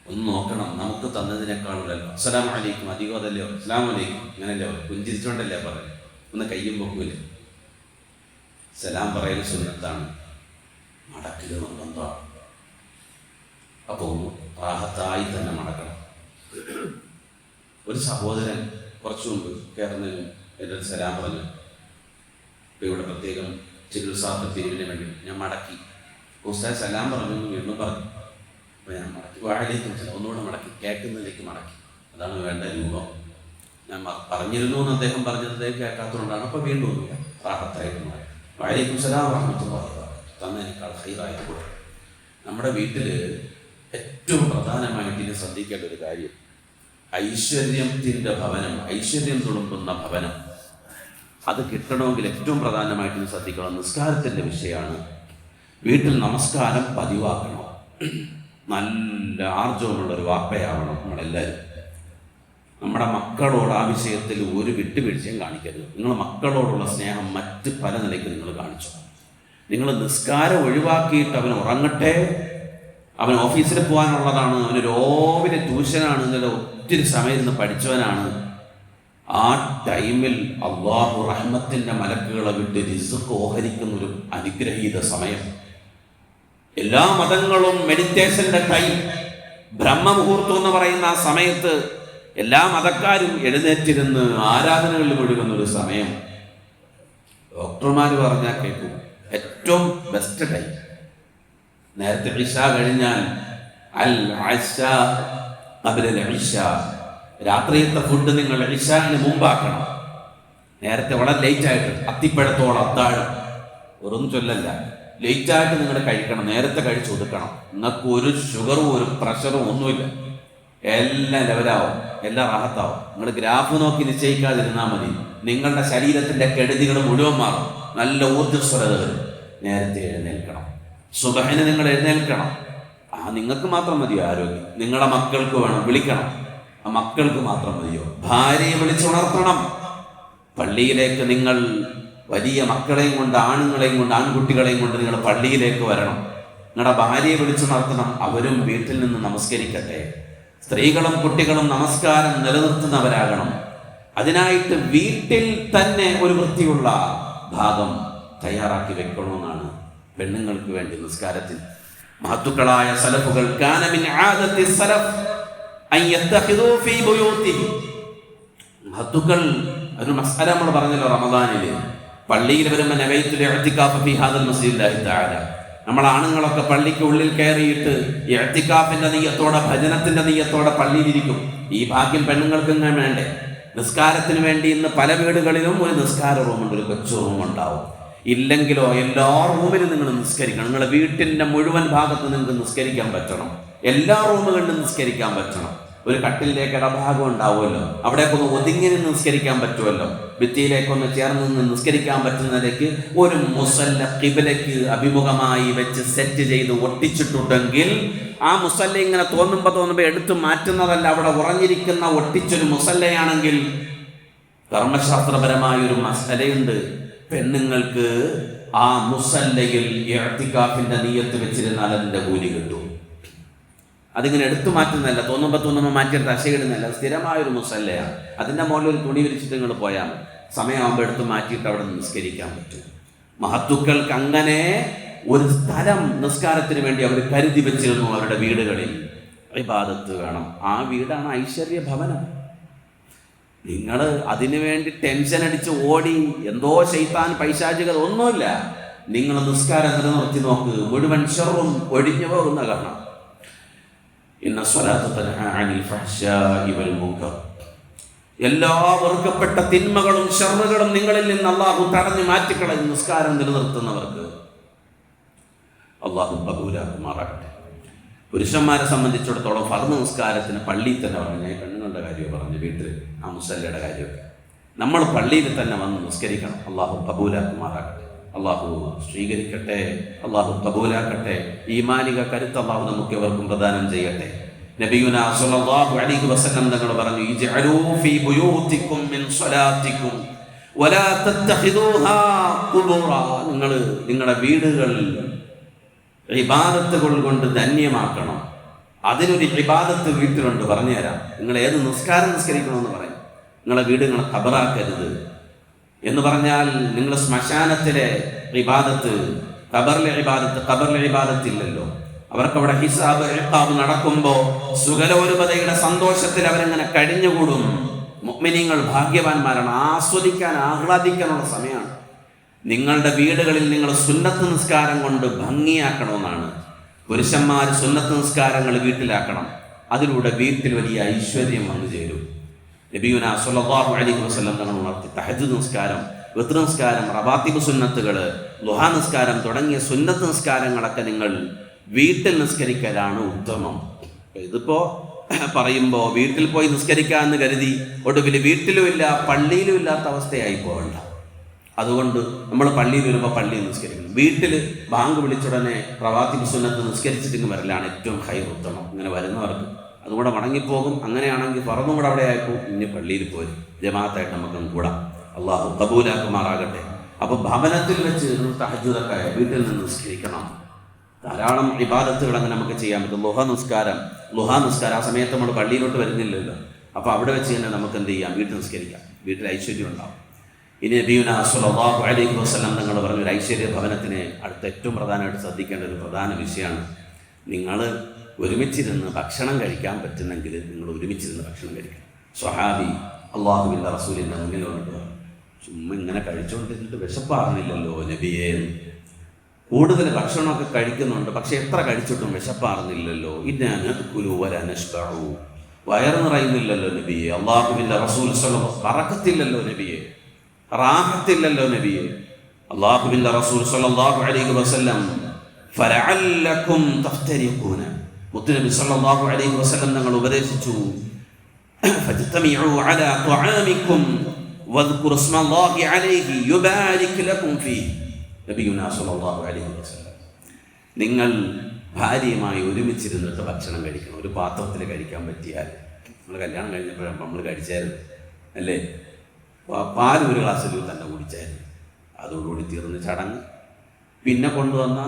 ഒന്ന് നോക്കണം, നമുക്ക് തന്നതിനേക്കാൾ അസ്സലാമു അലൈക്കും അധികം അതല്ലയോ, അസ്സലാമു അലൈക്കും ഇങ്ങനല്ലേ പുഞ്ചിരിച്ചോണ്ടല്ലേ പറയുന്നത്. ഒന്ന് കയ്യും പൊക്കൂല. സലാം പറയൽ സുന്നത്താണ്, മടക്കൽ നിർബന്ധമാണ്. അപ്പോൾ റാഹത്തായി തന്നെ മടക്കണം. ഒരു സഹോദരൻ കുറച്ചു മുമ്പ് കയറുന്നതിന് എൻ്റെ ഒരു സലാം പറഞ്ഞു. ഇപ്പോൾ ഇവിടെ പ്രത്യേകം ചികിത്സാപത്തിരിവിന് വേണ്ടി ഞാൻ മടക്കി. ഉസ്താദ് സലാം പറഞ്ഞു വീണ്ടും പറഞ്ഞു. അപ്പോൾ ഞാൻ മടക്കി വാഴയിലേക്കും ഒന്നുകൂടെ മടക്കി, കേൾക്കുന്നതിലേക്ക് മടക്കി. അതാണ് വേണ്ട രൂപം. ഞാൻ പറഞ്ഞിരുന്നു എന്ന് അദ്ദേഹം പറഞ്ഞത് കേൾക്കാത്തതുകൊണ്ടാണ്. അപ്പോൾ വീണ്ടും ഒന്നുമില്ല, റാഹത്തായിട്ട് മടക്കി. വാഴയിലേക്കും സലാം റഹ്മത്തുള്ളാഹി തന്നതിനേക്കാൾ ഹൈറായിട്ട് കൂടെ. നമ്മുടെ വീട്ടിൽ ഏറ്റവും പ്രധാനമായിട്ട് ഇനി ശ്രദ്ധിക്കേണ്ട ഒരു കാര്യം, ഐശ്വര്യത്തിൻ്റെ ഭവനം, ഐശ്വര്യം തുളുമ്പുന്ന ഭവനം, അത് കിട്ടണമെങ്കിൽ ഏറ്റവും പ്രധാനമായിട്ട് ശ്രദ്ധിക്കണം. നിസ്കാരത്തിൻ്റെ വിഷയമാണ്. വീട്ടിൽ നമസ്കാരം പതിവാക്കണം. നല്ല ആർജവമുള്ളൊരു വാപ്പയാവണം നമ്മളെല്ലാവരും. നമ്മുടെ മക്കളോട് ആ വിഷയത്തിൽ ഒരു വിട്ടുവീഴ്ചയും കാണിക്കരുത്. നിങ്ങൾ മക്കളോടുള്ള സ്നേഹം മറ്റ് പല നിലയ്ക്ക് നിങ്ങൾ കാണിച്ചു. നിങ്ങൾ നിസ്കാരം ഒഴിവാക്കിയിട്ട് അവൻ ഉറങ്ങട്ടെ, അവൻ ഓഫീസിൽ പോകാനുള്ളതാണ്, അവന് രാവിലെ ട്യൂഷനാണ്, ഇന്നലെ ഒത്തിരി സമയം ഇരുന്ന് പഠിച്ചവനാണ്. ആ ടൈമിൽ അള്ളാഹു റഹ്മത്തിൻ്റെ മലക്കുകളെ വിട്ട് റിസ്ക് ഓഹരിക്കുന്ന ഒരു അനുഗ്രഹീത സമയം. എല്ലാ മതങ്ങളും മെഡിറ്റേഷൻ്റെ ടൈം, ബ്രഹ്മമുഹൂർത്തം എന്ന് പറയുന്ന ആ സമയത്ത് എല്ലാ മതക്കാരും എഴുന്നേറ്റിരുന്ന് ആരാധനകളിൽ മുഴുകുന്ന ഒരു സമയം. ഡോക്ടർമാർ പറഞ്ഞാൽ കേൾക്കും, ഏറ്റവും ബെസ്റ്റ് ടൈം നേരത്തെ ഇശ കഴിഞ്ഞാൽ അൽ അശ ഖബ്ല അൽ ഇശ, രാത്രിയത്തെ ഫുഡ് നിങ്ങൾ ഇശാന് മുമ്പാക്കണം. നേരത്തെ വളരെ ലേറ്റായിട്ട്, അത്തിപ്പഴത്തോളം അത്താഴം വെറും ചൊല്ലല്ല, ലേറ്റായിട്ട് നിങ്ങൾ കഴിക്കണം. നേരത്തെ കഴിച്ച് ഒതുക്കണം. നിങ്ങൾക്ക് ഒരു ഷുഗറും ഒരു പ്രഷറും ഒന്നുമില്ല, എല്ലാം ലെവലാവും, എല്ലാം റാഹത്താവും. നിങ്ങൾ ഗ്രാഫ് നോക്കി നിശ്ചയിക്കാതിരുന്നാൽ മതി. നിങ്ങളുടെ ശരീരത്തിൻ്റെ കെടുതികൾ മുഴുവൻ മാറും. നല്ല ഊർജ്ജസ്വലത വരും. നേരത്തെ എഴുന്നേൽക്കണം. സുബഹിന് നിങ്ങൾ എഴുന്നേൽക്കണം. നിങ്ങൾക്ക് മാത്രം മതിയോ ആരോഗ്യം? നിങ്ങളുടെ മക്കൾക്ക് വേണം, വിളിക്കണം. ആ മക്കൾക്ക് മാത്രം മതിയോ? ഭാര്യയെ വിളിച്ചുണർത്തണം. പള്ളിയിലേക്ക് നിങ്ങൾ വലിയ മക്കളെയും കൊണ്ട്, ആണുങ്ങളെയും കൊണ്ട്, ആൺകുട്ടികളെയും കൊണ്ട് നിങ്ങൾ പള്ളിയിലേക്ക് വരണം. നിങ്ങളുടെ ഭാര്യയെ വിളിച്ചുണർത്തണം. അവരും വീട്ടിൽ നിന്ന് നമസ്കരിക്കട്ടെ. സ്ത്രീകളും കുട്ടികളും നമസ്കാരം നിലനിർത്തുന്നവരാകണം. അതിനായിട്ട് വീട്ടിൽ തന്നെ ഒരു വൃത്തിയുള്ള ഭാഗം തയ്യാറാക്കി വെക്കണമെന്നാണ് പെണ്ണുങ്ങൾക്ക് വേണ്ടി നിസ്കാരത്തിൽ. മഹത്തുക്കളായ സലഫുകൾ കാന മിൻ ആദത്തി സലഫ് അൻ യത്തഖിദു ഫീ ബുയൂതിഹി, മഹത്തുക്കൾ ഒരു മസ്അല നമ്മൾ പറഞ്ഞല്ലോ റമദാനിൽ, പള്ളിയിൽ വരുമ്പോൾ നവൈത്തുൽ ഇഅ്തികാഫ് ഫീ ഹാദൽ മസ്ജിദില്ലാഹി തആല, നമ്മൾ ആണുങ്ങളൊക്കെ പള്ളിക്ക് ഉള്ളിൽ കയറിയിട്ട് ഇഅ്തികാഫിന്റെ നിയ്യത്തോടെ, ഭജനത്തിന്റെ നിയ്യത്തോടെ പള്ളിയിലിരിക്കും. ഈ ഭാഗ്യം പെണ്ണുങ്ങൾക്ക് ഇങ്ങനെ വേണ്ടേ? നിസ്കാരത്തിന് വേണ്ടി ഇന്ന് പല വീടുകളിലും ഒരു നിസ്കാര റൂമുണ്ട്, ഒരു കൊച്ചു റൂമുണ്ടാവും. ഇല്ലെങ്കിലോ എല്ലാ റൂമിലും നിങ്ങൾ നിസ്കരിക്കണം. നിങ്ങളുടെ വീട്ടിൻ്റെ മുഴുവൻ ഭാഗത്ത് നിങ്ങൾക്ക് നിസ്കരിക്കാൻ പറ്റണം. എല്ലാ റൂമുകളിലും നിസ്കരിക്കാൻ പറ്റണം. ഒരു കട്ടിലേക്ക് ഇടഭാഗം ഉണ്ടാവുമല്ലോ, അവിടേക്കൊന്ന് ഒതുങ്ങി നിന്ന് നിസ്കരിക്കാൻ പറ്റുമല്ലോ. ഭിത്തിയിലേക്കൊന്ന് ചേർന്ന് നിന്ന് നിസ്കരിക്കാൻ പറ്റുന്നതിലേക്ക് ഒരു മുസല്ല ഖിബലയ്ക്ക് അഭിമുഖമായി വെച്ച് സെറ്റ് ചെയ്ത് ഒട്ടിച്ചിട്ടുണ്ടെങ്കിൽ ആ മുസല്ല ഇങ്ങനെ തോന്നുമ്പോൾ എടുത്തു മാറ്റുന്നതല്ല. അവിടെ ഉറഞ്ഞിരിക്കുന്ന ഒട്ടിച്ചൊരു മുസല്ലയാണെങ്കിൽ കർമ്മശാസ്ത്രപരമായൊരു മസലയുണ്ട്. പെണ്ണുങ്ങൾക്ക് ആ മുസല്ലയിൽ ഇഅ്തികാഫിന്റെ നിയ്യത്ത് വെച്ചിരുന്നാൽ അതിൻ്റെ കൂലി കിട്ടും. അതിങ്ങനെ എടുത്തു മാറ്റുന്നതല്ല, തോന്നുമ്പോൾ മാറ്റിയെടുത്ത് അശയിടുന്നതല്ല. സ്ഥിരമായൊരു മുസല്ലയാണ്. അതിൻ്റെ മുകളിൽ ഒരു തുണി വിരിച്ചിട്ട് നിങ്ങൾ പോയാൽ മതി. സമയമാകുമ്പോൾ എടുത്ത് മാറ്റിയിട്ട് അവിടെ നിസ്കരിക്കാൻ പറ്റും. മഹത്തുക്കൾക്ക് അങ്ങനെ ഒരു സ്ഥലം നിസ്കാരത്തിന് വേണ്ടി അവർ കരുതി വെച്ചിരുന്നു. അവരുടെ വീടുകളിൽ ഇബാദത്ത് വേണം. ആ വീടാണ് ഐശ്വര്യ ഭവനം. നിങ്ങൾ അതിനു വേണ്ടി ടെൻഷൻ അടിച്ച് ഓടി എന്തോ ശൈത്താൻ പൈശാചികത ഒന്നുമില്ല. നിങ്ങൾ നിസ്കാരം നിലനിർത്തി നോക്ക്, മുഴുവൻ ഷർറും ഒഴിഞ്ഞു പോകുന്ന കാണാം. ഇന്ന സ്വലാത്ത തൻഹാ അനിൽ ഫഹ്ശാഇ വൽ മുൻകർ, എല്ലാ വെറുക്കപ്പെട്ട തിന്മകളും ഷർറുകളും നിങ്ങളിൽ നിന്ന് അള്ളാഹു തടഞ്ഞു മാറ്റിക്കളയും. നിസ്കാരം നിലനിർത്തുന്നവർക്ക് അള്ളാഹു കബൂലാക്കുമാറാകട്ടെ. പുരുഷന്മാരെ സംബന്ധിച്ചിടത്തോളം ഫർദ് നിസ്കാരത്തിന് പള്ളിയിൽ തന്നെ പറഞ്ഞു. ഞാൻ പെണ്ണുങ്ങളുടെ കാര്യമോ പറഞ്ഞു, വീട്ടിൽ ആ മുസല്ലയുടെ കാര്യമൊക്കെ നമ്മൾ പള്ളിയിൽ തന്നെ വന്ന് നിസ്കരിക്കണം. അള്ളാഹു കബൂലാക്കുമാറാകട്ടെ. അള്ളാഹു സ്വീകരിക്കട്ടെ, അള്ളാഹു കബൂലാക്കട്ടെ. ഈമാനിക കരുത്ത് അള്ളാഹു നമുക്ക് ഇവർക്കും പ്രദാനം ചെയ്യട്ടെ. നബിയുനാ സ്വല്ലല്ലാഹു അലൈഹി വസല്ലം തങ്ങൾ പറഞ്ഞു, ഇജ്അലൂ ഫീ ബുയൂതികും മിൻ സ്വലാത്തികും വലാ തത്തഖിദൂഹാ ഖുബൂറ, നിങ്ങൾ നിങ്ങളുടെ വീടുകൾ ഇബാദത്തുകൾ കൊണ്ട് ധന്യമാക്കണം. അതിനൊരു ഇബാദത്ത് വീട്ടിലുണ്ട്, പറഞ്ഞുതരാം. നിങ്ങൾ ഏത് നിസ്കാരം നിസ്കരിക്കണമെന്ന് പറയും. നിങ്ങളെ വീട് നിങ്ങൾ ഖബറാക്കരുത്. എന്ന് പറഞ്ഞാൽ നിങ്ങൾ ശ്മശാനത്തിലെ ഇബാദത്ത്, ഖബറിലെ ഇബാദത്തില്ലല്ലോ. അവർക്കവിടെ ഹിസാബ് ഇഖാബ് നടക്കുമ്പോൾ സുഖലോലുപതയുടെ സന്തോഷത്തിൽ അവരങ്ങനെ കഴിഞ്ഞുകൂടും. മുഅ്മിനീങ്ങൾ ഭാഗ്യവാന്മാരാണ്. ആസ്വദിക്കാൻ, ആഹ്ലാദിക്കാനുള്ള സമയമാണ്. നിങ്ങളുടെ വീടുകളിൽ നിങ്ങൾ സുന്നത്ത് നിസ്കാരം കൊണ്ട് ഭംഗിയാക്കണമെന്നാണ്. പുരുഷന്മാർ സുന്നത്ത് നിസ്കാരങ്ങൾ വീട്ടിലാക്കണം. അതിലൂടെ വീട്ടിൽ വലിയ ഐശ്വര്യം വന്നു ചേരും. നബിയുനാ സ്വല്ലല്ലാഹു അലൈഹി വസല്ലം തങ്ങൾ ഉണർത്തി തഹജ്ജുദ് നിസ്കാരം, വിത്ർ നിസ്കാരം, റവാത്തിബ് സുന്നത്തുകൾ, ളുഹാ നിസ്കാരം തുടങ്ങിയ സുന്നത്ത് നിസ്കാരങ്ങളൊക്കെ നിങ്ങൾ വീട്ടിൽ നിസ്കരിക്കലാണ് ഉത്തമം. ഇതിപ്പോ പറയുമ്പോൾ വീട്ടിൽ പോയി നിസ്കരിക്കാമെന്ന് കരുതി ഒടുവിൽ വീട്ടിലും ഇല്ല പള്ളിയിലും ഇല്ലാത്ത അവസ്ഥയായി പോകണ്ട. അതുകൊണ്ട് നമ്മൾ പള്ളിയിൽ വരുമ്പോൾ പള്ളിയിൽ നിസ്കരിക്കണം. വീട്ടിൽ ബാങ്ക് വിളിച്ചുടനെ റവാത്തിബ് സുന്നത്ത് നിസ്കരിച്ചിട്ട് വരലാണ് ഏറ്റവും ഹൈർ ഉത്തമം. ഇങ്ങനെ വരുന്നവർക്ക് അതുകൂടെ മടങ്ങിപ്പോകും. അങ്ങനെയാണെങ്കിൽ പറന്നും കൂടെ അവിടെ ആയിപ്പോ ഇനി പള്ളിയിൽ പോരും, ജമാഅത്തായിട്ട് നമുക്കും കൂടാം. അള്ളാഹു കബൂലാക്കുമാറാകട്ടെ. അപ്പോൾ ഭവനത്തിൽ വെച്ച് തഹജ്ജുദൊക്കെ വീട്ടിൽ നിന്ന് നിസ്കരിക്കണം. ധാരാളം ഇബാദത്തുകൾ അങ്ങനെ നമുക്ക് ചെയ്യാൻ പറ്റും. ളുഹാ നിസ്കാരം ആ സമയത്ത് നമ്മൾ പള്ളിയിലോട്ട് വരുന്നില്ലല്ലോ. അപ്പോൾ അവിടെ വെച്ച് തന്നെ നമുക്ക് എന്ത് ചെയ്യാം, വീട്ടിൽ നിസ്കരിക്കാം. വീട്ടിൽ ഐശ്വര്യം ഉണ്ടാവും. ഇനി നബിയുനാ സ്വല്ലല്ലാഹു അലൈഹി വസല്ലം തങ്ങൾ പറഞ്ഞ ഒരു ഐശ്വര്യ ഭവനത്തിന് അടുത്ത ഏറ്റവും പ്രധാനമായിട്ട് ശ്രദ്ധിക്കേണ്ട ഒരു പ്രധാന വിഷയമാണ്, നിങ്ങൾ ഒരുമിച്ചിരുന്ന് ഭക്ഷണം കഴിക്കാൻ പറ്റുന്നെങ്കിൽ നിങ്ങൾ ഒരുമിച്ചിരുന്ന് ഭക്ഷണം കഴിക്കണം. സ്വഹാബി അള്ളാഹുവിൻ്റെ റസൂലിൻ്റെ മുന്നിൽ വന്നിട്ട് പറഞ്ഞു, ചുമ്മാ ഇങ്ങനെ കഴിച്ചുകൊണ്ടിരുന്നിട്ട് വിശപ്പാറുന്നില്ലല്ലോ നബിയേ. കൂടുതൽ ഭക്ഷണമൊക്കെ കഴിക്കുന്നുണ്ട്, പക്ഷെ എത്ര കഴിച്ചിട്ടും വിശപ്പാറുന്നില്ലല്ലോ. ഇന്നനഷ്ബഉ, വയറ് നിറയുന്നില്ലല്ലോ നബിയെ. അള്ളാഹുവിൻ്റെ റസൂൽ ബറക്കത്തില്ലല്ലോ നബിയെ, റാഹത്തില്ലല്ലോ നബിയെ. അള്ളാഹുവിൻ്റെ റസൂൽ സ്വല്ലല്ലാഹു അലൈഹി വസല്ലം ഫലഅല്ലകും തഫ്തരിഖൂന, മുത്തുനബി സ്വല്ലല്ലാഹു അലൈഹി വസല്ലം തങ്ങൾ ഉപദേശിച്ചു, ഫജ്തമിഉ അലാ തുആമികും വദ്കുറു ഇസ്മല്ലാഹി അലൈഹി യുബാരിക് ലകും ഫീഹി. നബിയുനാ സ്വല്ലല്ലാഹു അലൈഹി വസല്ലം, നിങ്ങൾ ഭാര്യയുമായി ഒരുമിച്ചിരുന്നിട്ട് ഭക്ഷണം കഴിക്കണം. ഒരു പാത്രത്തിൽ കഴിക്കാൻ പറ്റിയാൽ, നമ്മൾ കല്യാണം കഴിഞ്ഞപ്പോഴാണ് നമ്മൾ കഴിച്ചായിരുന്നു അല്ലേ, പാൽ ഒരു ഗ്ലാസ്സിൽ തന്നെ കുടിച്ചായിരുന്നു. അതോടുകൂടി തീർന്ന് ചടങ്ങ്. പിന്നെ കൊണ്ടുവന്ന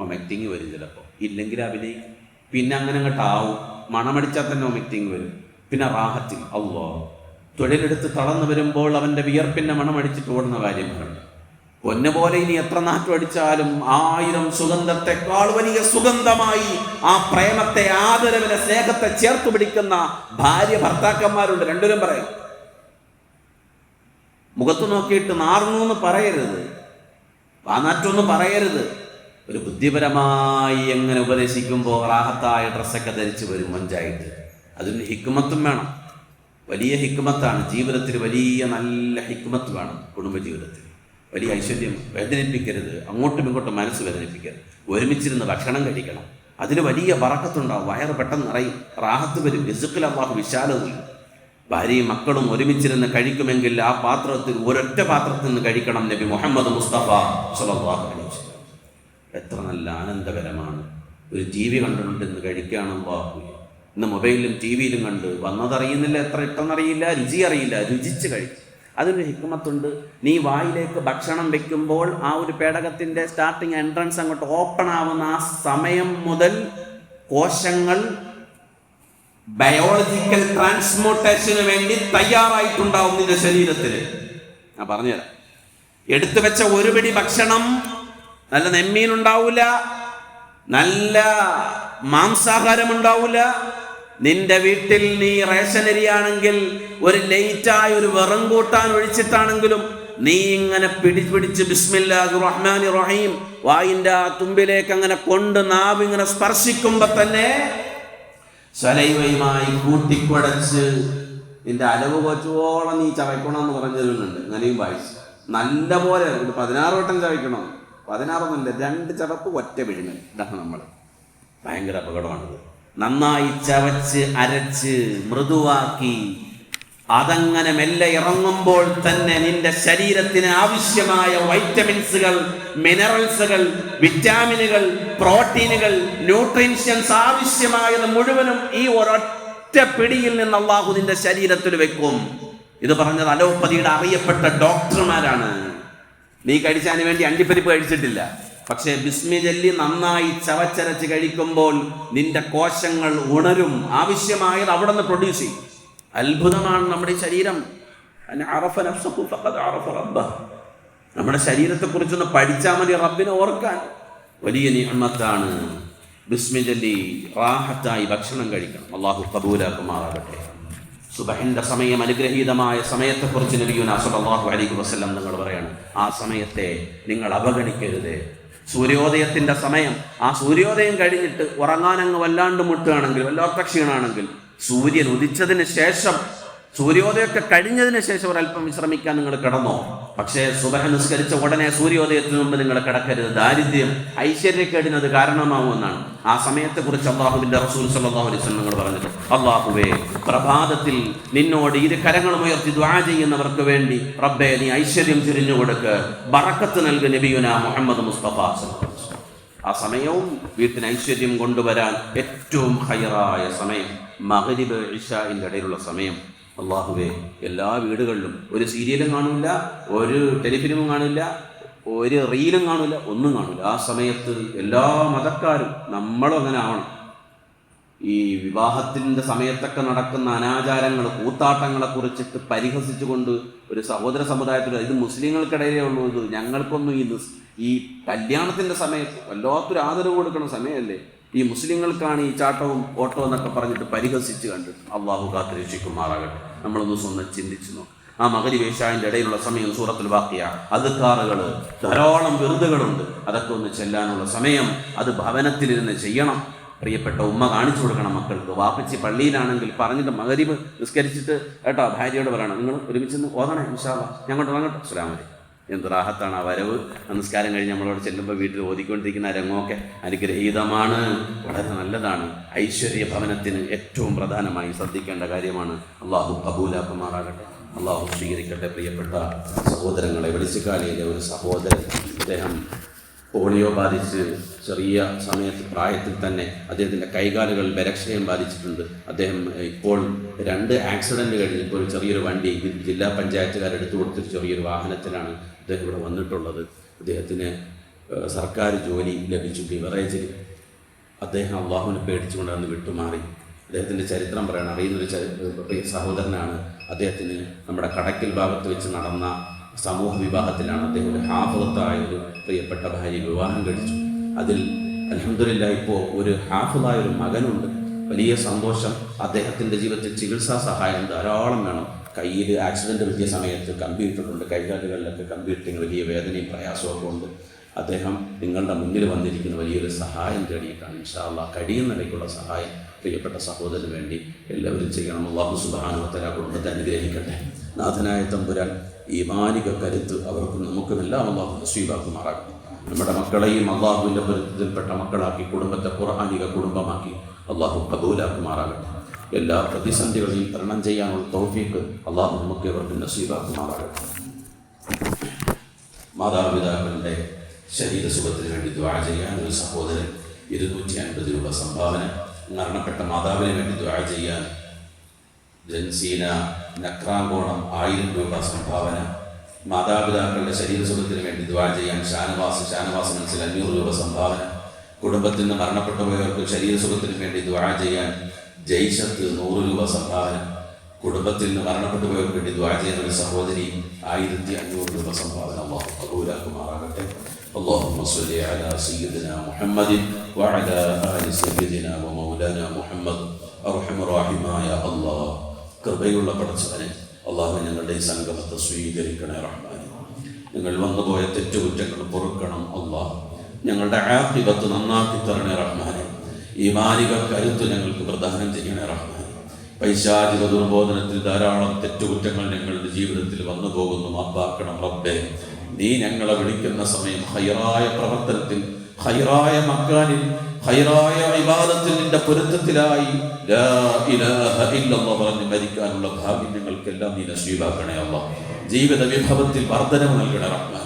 ഒമെക്റ്റിങ് വരും, ചിലപ്പോൾ ഇല്ലെങ്കിൽ അഭിനയിക്കും. പിന്നെ അങ്ങനെ അങ്ങോട്ടാവും, മണമടിച്ചാൽ തന്നെ ഒമെക്റ്റിങ് വരും. പിന്നെ റാഹത്തിൽ അല്ലാഹ് തൊഴിലെടുത്ത് തളർന്നു വരുമ്പോൾ അവൻ്റെ വിയർപ്പിൻ്റെ മണമടിച്ചിട്ട് ഓടുന്ന കാര്യങ്ങളുണ്ട്. പൊന്നു പോലെ ഇനി എത്ര നാറ്റം അടിച്ചാലും 1000 സുഗന്ധത്തെക്കാൾ വലിയ സുഗന്ധമായി ആ പ്രേമത്തെ, ആദരവിനെ, സ്നേഹത്തെ ചേർത്ത് പിടിക്കുന്ന ഭാര്യ ഭർത്താക്കന്മാരുണ്ട്. രണ്ടുപേരും പറയും, മുഖത്ത് നോക്കിയിട്ട് നാർന്നു പറയരുത്, വാനാറ്റൊന്നും പറയരുത്. ഒരു ബുദ്ധിപരമായി എങ്ങനെ ഉപദേശിക്കുമ്പോൾ റാഹത്തായ ഡ്രസ്സൊക്കെ ധരിച്ച് വരും മഞ്ചായിട്ട്. അതിന് ഹിക്മത്തും വേണം, വലിയ ഹിക്മത്താണ് ജീവിതത്തിൽ. വലിയ നല്ല ഹിക്മത്ത് വേണം കുടുംബജീവിതത്തിൽ. വലിയ ഐശ്വര്യം, വേദനിപ്പിക്കരുത്, അങ്ങോട്ടും ഇങ്ങോട്ടും മനസ്സ് വേദനിപ്പിക്കരുത്. ഒരുമിച്ചിരുന്ന് ഭക്ഷണം കഴിക്കണം, അതിന് വലിയ ബറക്കത്തുണ്ടാവും. വയറ് പെട്ടെന്ന് നിറയും, റാഹത്ത് വരും, റിസ്ഖിൽ അല്ലാഹു വിശാലത നൽകും. ഭാര്യയും മക്കളും ഒരുമിച്ചിരുന്ന് കഴിക്കുമെങ്കിൽ ആ പാത്രത്തിൽ ഒരൊറ്റ പാത്രത്തിൽ നിന്ന് കഴിക്കണം. നബി മുഹമ്മദ് മുസ്തഫ സ്വല്ലല്ലാഹു അലൈഹി വസല്ലം. എത്ര നല്ല ആനന്ദകരമാണ്. ഒരു ടി വി കണ്ടുകൊണ്ടിരുന്ന് കഴിക്കുകയാണെന്നോ, ഇന്ന് മൊബൈലിലും ടി വിയിലും കണ്ട് വന്നതറിയുന്നില്ല, എത്ര ഇട്ടെന്നറിയില്ല, രുചി അറിയില്ല, രുചിച്ച് കഴിക്കും. അതിനൊരു ഹിക്മത്തുണ്ട്. നീ വായിലേക്ക് ഭക്ഷണം വെക്കുമ്പോൾ ആ ഒരു പേടകത്തിൻ്റെ സ്റ്റാർട്ടിങ് എൻട്രൻസ് അങ്ങോട്ട് ഓപ്പൺ ആവുന്ന ആ സമയം മുതൽ കോശങ്ങൾ ബയോളജിക്കൽ ട്രാൻസ്മോട്ടേഷന് വേണ്ടി തയ്യാറായിട്ടുണ്ടാവും നിന്റെ ശരീരത്തിൽ. ഞാൻ പറഞ്ഞുതരാം. എടുത്തു വെച്ച ഒരു പിടി ഭക്ഷണം നല്ല നെമ്മീൻ ഉണ്ടാവില്ല, നല്ല മാംസാഹാരം ഉണ്ടാവില്ല. നിന്റെ വീട്ടിൽ നീ റേഷനരിയാണെങ്കിൽ ഒരു ലേറ്റായ ഒരു വെറും കൂട്ടാൻ ഒഴിച്ചിട്ടാണെങ്കിലും നീ ഇങ്ങനെ പിടിച്ച് ബിസ്മില്ലാഹിർ റഹ്മാനിർ റഹീം വായിൻ്റെ ആ തുമ്പിലേക്ക് അങ്ങനെ കൊണ്ട് നാവിങ്ങനെ സ്പർശിക്കുമ്പോൾ തന്നെ സലൈവയുമായി കൂട്ടിക്കുടച്ച് നിന്റെ അലവ് കൊച്ചോളം നീ ചവയ്ക്കണമെന്ന് പറഞ്ഞിരുന്നുണ്ട്. അങ്ങനെയും വായിച്ചു നല്ല പോലെ 16 വട്ടം ചവയ്ക്കണം. 16 2 ചവപ്പ് ഒറ്റ വിഴുങ്ങൽ. ഇതാണ് നമ്മൾ. ഭയങ്കര അപകടമാണിത്. നന്നായി ചവച്ച് അരച്ച് മൃദുവാക്കി അതങ്ങനെ മെല്ലെ ഇറങ്ങുമ്പോൾ തന്നെ നിന്റെ ശരീരത്തിന് ആവശ്യമായ വൈറ്റമിൻസുകൾ, മിനറൽസുകൾ, വിറ്റാമിനുകൾ, പ്രോട്ടീനുകൾ, ന്യൂട്രീഷ്യൻസ് ആവശ്യമായത് മുഴുവനും ഈ ഒരൊറ്റ പിടിയിൽ നിന്ന് അല്ലാഹു നിന്റെ ശരീരത്തിൽ വെക്കും. ഇത് പറഞ്ഞത് അലോപ്പതിയുടെ അറിയപ്പെട്ട ഡോക്ടർമാരാണ്. നീ കഴിച്ചതിന് വേണ്ടി അണ്ടിപ്പരിപ്പ് കഴിച്ചിട്ടില്ല. പക്ഷേ ബിസ്മി ചൊല്ലി നന്നായി ചവച്ചരച്ച് കഴിക്കുമ്പോൾ നിന്റെ കോശങ്ങൾ ഉണരും, ആവശ്യമായത് അവിടെ നിന്ന് പ്രൊഡ്യൂസ് ചെയ്യും. അത്ഭുതമാണ് നമ്മുടെ ശരീരം, നമ്മുടെ ശരീരത്തെക്കുറിച്ചൊന്ന് പഠിച്ചാൽ മതി റബ്ബിനെ ഓർക്കാൻ. വലിയ നിഅമത്താണ്. ബിസ്മി ചൊല്ലി റാഹത്തായി ഭക്ഷണം കഴിക്കണം. അല്ലാഹു ഖബൂലാക്കുമാറാകട്ടെ. സുബഹിന്റെ സമയം, അനുഗ്രഹീതമായ സമയത്തെക്കുറിച്ച് നബിയുനാ സ്വല്ലല്ലാഹു അലൈഹി വസല്ലം നിങ്ങൾ പറയാണ്, ആ സമയത്തെ നിങ്ങൾ അവഗണിക്കരുത്. സൂര്യോദയത്തിൻ്റെ സമയം, ആ സൂര്യോദയം കഴിഞ്ഞിട്ട് ഉറങ്ങാനങ്ങ് വല്ലാണ്ട് മുട്ടുകയാണെങ്കിൽ, വല്ലാത്ത ക്ഷീണമാണെങ്കിൽ, സൂര്യൻ ഉദിച്ചതിന് ശേഷം, സൂര്യോദയമൊക്കെ കഴിഞ്ഞതിന് ശേഷം ഒരല്പം വിശ്രമിക്കാൻ നിങ്ങൾ കിടന്നോ. പക്ഷേ സുബഹ നിസ്കരിച്ച ഉടനെ സൂര്യോദയത്തിന് മുമ്പ് നിങ്ങൾ കിടക്കരുത്. ദാരിദ്ര്യം, ഐശ്വര്യക്കേടിനത് കാരണമാവുമെന്നാണ്. ആ സമയത്തെക്കുറിച്ച് അള്ളാഹുവിൻ്റെ റസൂൽ സല്ലല്ലാഹു അലൈഹി വസല്ലം നിങ്ങൾ പറഞ്ഞത്, അള്ളാഹുവേ, പ്രഭാതത്തിൽ നിന്നോട് ഇരു കരങ്ങളുമുയർത്തി ദുആ ചെയ്യുന്നവർക്ക് വേണ്ടി റബ്ബേ നീ ഐശ്വര്യം ചുരിഞ്ഞു കൊടുക്ക്, ബറക്കത്ത് നൽകു നബിയുനാ മുഹമ്മദ് മുസ്തഫ സല്ലല്ലാഹു അലൈഹി വസല്ലം. ആ സമയവും വീട്ടിന് ഐശ്വര്യം കൊണ്ടുവരാൻ ഏറ്റവും ഹൈറായ സമയം മഗ്രിബ് ഇശാഇൻ്റെ ഇടയിലുള്ള സമയം. അള്ളാഹുവേ, എല്ലാ വീടുകളിലും ഒരു സീരിയലും കാണില്ല, ഒരു ടെലിഫിലിമും കാണില്ല, ഒരു റീലും കാണില്ല, ഒന്നും കാണില്ല. ആ സമയത്ത് എല്ലാ മതക്കാരും, നമ്മളും അങ്ങനെ ആവണം. ഈ വിവാഹത്തിൻ്റെ സമയത്തൊക്കെ നടക്കുന്ന അനാചാരങ്ങൾ, കൂത്താട്ടങ്ങളെ കുറിച്ചിട്ട് പരിഹസിച്ചുകൊണ്ട് ഒരു സഹോദര സമുദായത്തിൽ, ഇത് മുസ്ലിങ്ങൾക്കിടയിലേ ഉള്ളൂ, ഇത് ഞങ്ങൾക്കൊന്നും ഈ കല്യാണത്തിൻ്റെ സമയത്ത് വല്ലാത്തൊരു ആദരവ് കൊടുക്കുന്ന സമയമല്ലേ, ഈ മുസ്ലിങ്ങൾക്കാണ് ഈ ചാട്ടവും ഓട്ടവും എന്നൊക്കെ പറഞ്ഞിട്ട് പരിഹസിച്ച് കണ്ടിട്ട് അള്ളാഹു കാത്തുരക്ഷിക്കുമാറാകട്ടെ. നമ്മളൊന്ന് സ്വന്തം ചിന്തിച്ചു നോക്കും. ആ മഗ്രിബ് ഇശാഇൻ്റെ ഇടയിലുള്ള സമയം സൂറത്തുൽ വാഖിയ, അദ്കാറുകൾ, ധാരാളം വിറുതുകളുണ്ട്, അതൊക്കെ ഒന്ന് ചെല്ലാനുള്ള സമയം. അത് ഭവനത്തിലിരുന്ന് ചെയ്യണം. പ്രിയപ്പെട്ട ഉമ്മ കാണിച്ചു കൊടുക്കണം മക്കൾക്ക്. വാപ്പച്ചി പള്ളിയിലാണെങ്കിൽ പറഞ്ഞിട്ട് മഗ്രിബ് നിസ്കരിച്ചിട്ട് കേട്ടോ ഭാര്യയോട് പറയണം, നിങ്ങൾ ഒരുമിച്ച് ഓതണേ ഇൻഷാ അല്ലാഹ്, ഞങ്ങോട്ട് അസ്സലാമു അലൈക്കും. എന്ത് റാഹത്താണ് ആ വരവ്. നമസ്കാരം കഴിഞ്ഞ് നമ്മളോട് ചെല്ലുമ്പോൾ വീട്ടിൽ ഓതിക്കൊണ്ടിരിക്കുന്ന രംഗമൊക്കെ അനുഗ്രഹീതമാണ്, വളരെ നല്ലതാണ്. ഐശ്വര്യ ഭവനത്തിന് ഏറ്റവും പ്രധാനമായി ശ്രദ്ധിക്കേണ്ട കാര്യമാണ്. അള്ളാഹു ഖബൂലാക്കുമാറാകട്ടെ, അള്ളാഹു സ്വീകരിക്കട്ടെ. പ്രിയപ്പെട്ട സഹോദരങ്ങളെ, വെളിച്ചക്കാലയിലെ ഒരു സഹോദരൻ, അദ്ദേഹം പോളിയോ ബാധിച്ച് ചെറിയ സമയത്ത് പ്രായത്തിൽ തന്നെ അദ്ദേഹത്തിൻ്റെ കൈകാലുകൾ ബലക്ഷയം ബാധിച്ചിട്ടുണ്ട്. അദ്ദേഹം ഇപ്പോൾ 2 ആക്സിഡൻറ്റ് കഴിഞ്ഞ് ഇപ്പോൾ ചെറിയൊരു വണ്ടി ജില്ലാ പഞ്ചായത്തുകാരെടുത്തു കൊടുത്തൊരു ചെറിയൊരു വാഹനത്തിലാണ് അദ്ദേഹം ഇവിടെ വന്നിട്ടുള്ളത്. അദ്ദേഹത്തിന് സർക്കാർ ജോലി ലഭിച്ചു, ബിവറേജിൽ. അദ്ദേഹം അള്ളാഹുവിനെ പേടിച്ചുകൊണ്ട് അന്ന് വിട്ടുമാറി. അദ്ദേഹത്തിൻ്റെ ചരിത്രം പറയാൻ അറിയുന്നൊരു സഹോദരനാണ്. അദ്ദേഹത്തിന് നമ്മുടെ കടക്കൽ ഭാഗത്ത് വെച്ച് നടന്ന സമൂഹ വിവാഹത്തിലാണ് അദ്ദേഹം ഒരു ഹാഫിളത്തായ ഒരു പ്രിയപ്പെട്ട ഭാര്യ വിവാഹം കഴിച്ചു. അതിൽ അൽഹംദുലില്ലാഹ് ഇപ്പോൾ ഒരു ഹാഫിളായ ഒരു മകനുണ്ട്. വലിയ സന്തോഷം. അദ്ദേഹത്തിൻ്റെ ജീവിതത്തിൽ ചികിത്സാ സഹായം ധാരാളം വേണം. കയ്യിൽ ആക്സിഡൻറ്റ് പറ്റിയ സമയത്ത് കമ്പിയിട്ടിട്ടുണ്ട്, കൈകാലുകളിലൊക്കെ കമ്പിയിട്ടിന് വലിയ വേദനയും പ്രയാസമൊക്കെ ഉണ്ട്. അദ്ദേഹം നിങ്ങളുടെ മുന്നിൽ വന്നിരിക്കുന്ന വലിയൊരു സഹായം തേടിയിട്ടാണ്. ഇൻഷാ അല്ലാഹ് കഴിയുന്ന നിലയ്ക്കുള്ള സഹായം പ്രിയപ്പെട്ട സഹോദരന് വേണ്ടി എല്ലാവരും ചെയ്യണം. അല്ലാഹു സുബ്ഹാനഹു വ തആല കുടുംബത്തെ അനുഗ്രഹിക്കട്ടെ. നാഥനായ തമ്പുരാൻ ഈമാനിക കരുത്ത് അവർക്കും നമുക്കുമെല്ലാം അല്ലാഹു നസീബാക്കുമാറാകട്ടെ. നമ്മുടെ മക്കളെയും അള്ളാഹുവിൻ്റെ പൊരുത്തത്തിൽപ്പെട്ട മക്കളാക്കി കുടുംബത്തെ ഖുർആനിക കുടുംബമാക്കി അള്ളാഹു ഖബൂലാക്കുമാറാകട്ടെ. എല്ലാ പ്രതിസന്ധികളെയും തരണം ചെയ്യാനുള്ള തൗഫീഖ് അള്ളാഹു നമുക്ക് ഇവർക്ക് നസീബാക്കുമാറാകട്ടെ. മാതാപിതാക്കളുടെ ശരീരസുഖത്തിന് വേണ്ടി ദുആ ചെയ്യാൻ ഒരു സഹോദരൻ 250 രൂപ സംഭാവന, മരണപ്പെട്ട മാതാവിന് വേണ്ടി ദുആ ചെയ്യാൻ ജൻസീന നക്രാങ്കോണം 1000 രൂപ സംഭാവന, മാതാപിതാക്കളുടെ ശരീരസുഖത്തിന് വേണ്ടി ദുആ ചെയ്യാൻ ഷാനവാസ് മനസ്സിൽ 500 രൂപ സംഭാവന, കുടുംബത്തിൽ നിന്ന് മരണപ്പെട്ടുപോയവർക്ക് ശരീരസുഖത്തിന് വേണ്ടി ദുആ ചെയ്യാൻ ജയ്ഷത്ത് 100 രൂപ സംഭാവന, കുടുംബത്തിൽ നിന്ന് മരണപ്പെട്ടുപോയവർക്ക് വേണ്ടി ദുആ ചെയ്യുന്ന ഒരു സഹോദരി 1500 രൂപ സംഭാവന. അല്ലാഹു ഖബൂലാക്കുമാറാകട്ടെ. اللهم صل على سيدنا محمد وعلى آل سيدنا ومولانا محمد. അർഹമ റഹീമായ അല്ലാഹ്, കൃപയുള്ള പടച്ചവനെ, അല്ലാഹു ഞങ്ങളുടെ ഈ സംഗമത്തെ സ്വീകരിക്കണേ റഹ്മാനെ. ഞങ്ങൾ വന്നുപോയ തെറ്റുകുറ്റങ്ങൾ പൊറുക്കണം അല്ലാഹ്. ഞങ്ങളുടെ ആഖിബത്ത് നന്നാക്കി തരണേ റഹ്മാനെ. ഈമാനിക കരുത്ത് ഞങ്ങൾക്ക് പ്രദാനം ചെയ്യണേ റഹ്മാനെ. പൈശാചിക ദുർബോധനത്തിൽ ധാരാളം തെറ്റുകുറ്റങ്ങൾ ഞങ്ങളുടെ ജീവിതത്തിൽ വന്നു പോകുന്നു, മാപ്പാക്കണം റബ്ബേ. നീ ഞങ്ങളെ വിളിക്കുന്ന സമയം ഖൈറായ പ്രവർത്തനത്തിൽ, ഖൈറായ മക്കാനിൽ, ഖൈറായ ഇബാദത്തിൽ നിന്റെ പൊരുത്തത്തിലായി ലാ ഇലാഹ ഇല്ലല്ലാഹ് പറഞ്ഞ് മരിക്കാനുള്ള ഭാഗ്യം ഞങ്ങൾക്കെല്ലാം നീ നസീബാക്കണേ അല്ലാഹ്. ജീവിത വിഭവത്തിൽ വർദ്ധനവ് നൽകണേ റഹ്മാൻ.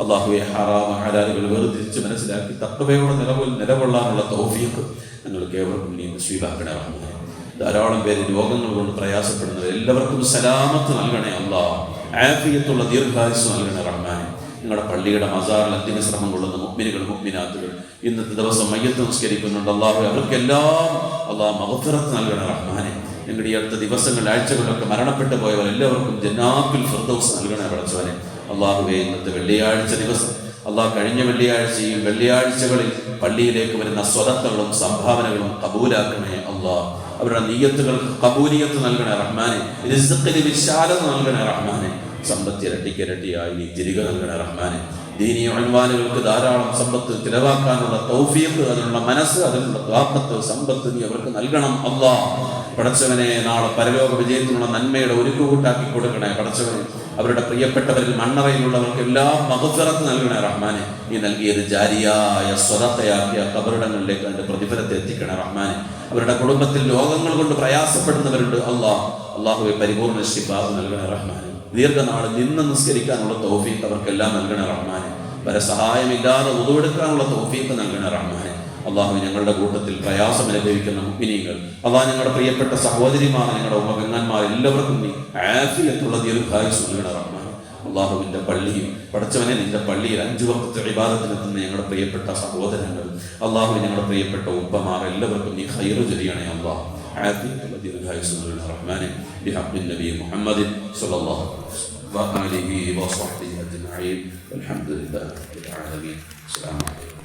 അല്ലാഹുവേ, ഹറാമ ഹലാലുകൾ വേർതിരിച്ച് മനസ്സിലാക്കി തഖ്വയോടെ നിലകൊള്ളാനുള്ള തൗഫീഖ് ഞങ്ങൾക്ക് ഏവർക്കും നീ നസീബാക്കണേ റഹ്മാൻ. ധാരാളം പേര് രോഗങ്ങൾ കൊണ്ട് പ്രയാസപ്പെടുന്നത് എല്ലാവർക്കും സലാമത്ത് നൽകണേ അല്ലാഹ്. ആഫിയത്തുള്ള ദീർഘായുസ്സ് നൽകണേ റഹ്മാൻ. നിങ്ങളുടെ പള്ളിയുടെ മസാറിൽ അന്തിമശ്രമം കൊള്ളുന്ന മുഅ്മിനുകൾ മുഅ്മിനാത്തുകൾ ഇന്നത്തെ ദിവസം മയ്യത്ത് നിസ്കരിക്കുന്നുണ്ട്. അല്ലാഹു അവർക്കെല്ലാം അല്ലാഹ് മഗ്ഫിറത്ത് നൽകണേ റഹ്മാനെ. ഞങ്ങളുടെ ഈ അടുത്ത ദിവസങ്ങളിൽ ആഴ്ചകളിലൊക്കെ മരണപ്പെട്ടു പോയവർ എല്ലാവർക്കും ജന്നാത്തുൽ ഫിർദൗസ് നൽകണേ പടച്ചവനെ. അള്ളാഹുവേ, ഇന്നത്തെ വെള്ളിയാഴ്ച ദിവസം അള്ളാഹ് കഴിഞ്ഞ വെള്ളിയാഴ്ചയും വെള്ളിയാഴ്ചകളിൽ പള്ളിയിലേക്ക് വരുന്ന സ്വതത്തകളും സംഭാവനകളും കബൂലാക്കണേ അള്ളാഹ്. അവരുടെ നിയ്യത്തുകൾക്ക് കബൂലിയത്ത് നൽകണേ റഹ്മാനെ. റിസ്ഖിന് വിശാലത നൽകണേ റഹ്മാനെ. സമ്പത്ത് ഇരട്ടിക്കിരട്ടിയായി നീ തിരികെ നൽകണേ റഹ്മാനെ. ദീനീ ഉൽവാനുകൾക്ക് ധാരാളം സമ്പത്ത് ചിലവാക്കാനുള്ള തൗഫീഖ്, അതിനുള്ള മനസ്സ്, അതിനുള്ള ത്വാഖത്ത്, സമ്പത്ത് നീ അവർക്ക് നൽകണം അല്ലാഹ്. പടച്ചവനെ, നാളെ പരലോക വിജയത്തിനുള്ള നന്മയുടെ ഒരുക്കുകൂട്ടാക്കി കൊടുക്കണേ പടച്ചവനെ. അവരുടെ പ്രിയപ്പെട്ടവരിൽ മണ്ണറയിലുള്ളവർക്ക് എല്ലാം മഗ്ഫിറത്ത് നൽകണേ റഹ്മാനെ. നീ നൽകിയത് ജാരിയായ സ്വതത്തയാക്കിയ ഖബറിടങ്ങളിലേക്ക് അതിന്റെ പ്രതിഫലത്തെ എത്തിക്കണേ റഹ്മാനെ. അവരുടെ കുടുംബത്തിൽ രോഗങ്ങൾ കൊണ്ട് പ്രയാസപ്പെടുന്നവരുണ്ട് അള്ളാഹുവെ, പരിപൂർണ്ണ ശിഫാവ് നൽകണേ റഹ്മാനെ. ദീർഘനാള് നിന്ന് നിസ്കരിക്കാനുള്ള തൗഫീഖ് അവർക്കെല്ലാം നൽകണേ റഹ്മാനെ. പരസഹായമില്ലാതെ ഉദവെടുക്കാനുള്ള തൗഫീഖ് നൽകണേ റഹ്മാനെ. അള്ളാഹു, ഞങ്ങളുടെ കൂട്ടത്തിൽ പ്രയാസം അനുഭവിക്കുന്ന മുഅ്മിനീങ്ങൾ, അള്ളാഹ് ഞങ്ങളുടെ പ്രിയപ്പെട്ട സഹോദരിമാർ, ഞങ്ങളുടെ ഉമ്മ എല്ലാവർക്കും നീ ആഫിയത്തുള്ള ദീർഘായുസ്സ് നൽകണേ റഹ്മാനെ. അള്ളാഹുവിന്റെ പള്ളിയും പടച്ചവനെ, നിന്റെ പള്ളിയിൽ 5 വഖ്ത് ഇബാദത്തിനെത്തുന്ന ഞങ്ങളുടെ പ്രിയപ്പെട്ട സഹോദരങ്ങൾ, അള്ളാഹു ഞങ്ങളുടെ പ്രിയപ്പെട്ട ഉപ്പമാർ എല്ലാവർക്കും നീ ഖൈറ് ചൊരിയണേ അള്ളാഹ്. ആഫിയത്തുള്ള ദീർഘായുസ്സ് നൽകണേ റഹ്മാനെ. ബിഹഖ്ഖി നബി മുഹമ്മദ് സ്വല്ലല്ലാഹു അലൈഹി വസല്ലം അജ്മഈൻ. വൽഹംദുലില്ലാഹി റബ്ബിൽ ആലമീൻ. അസ്സലാമു അലൈക്കും.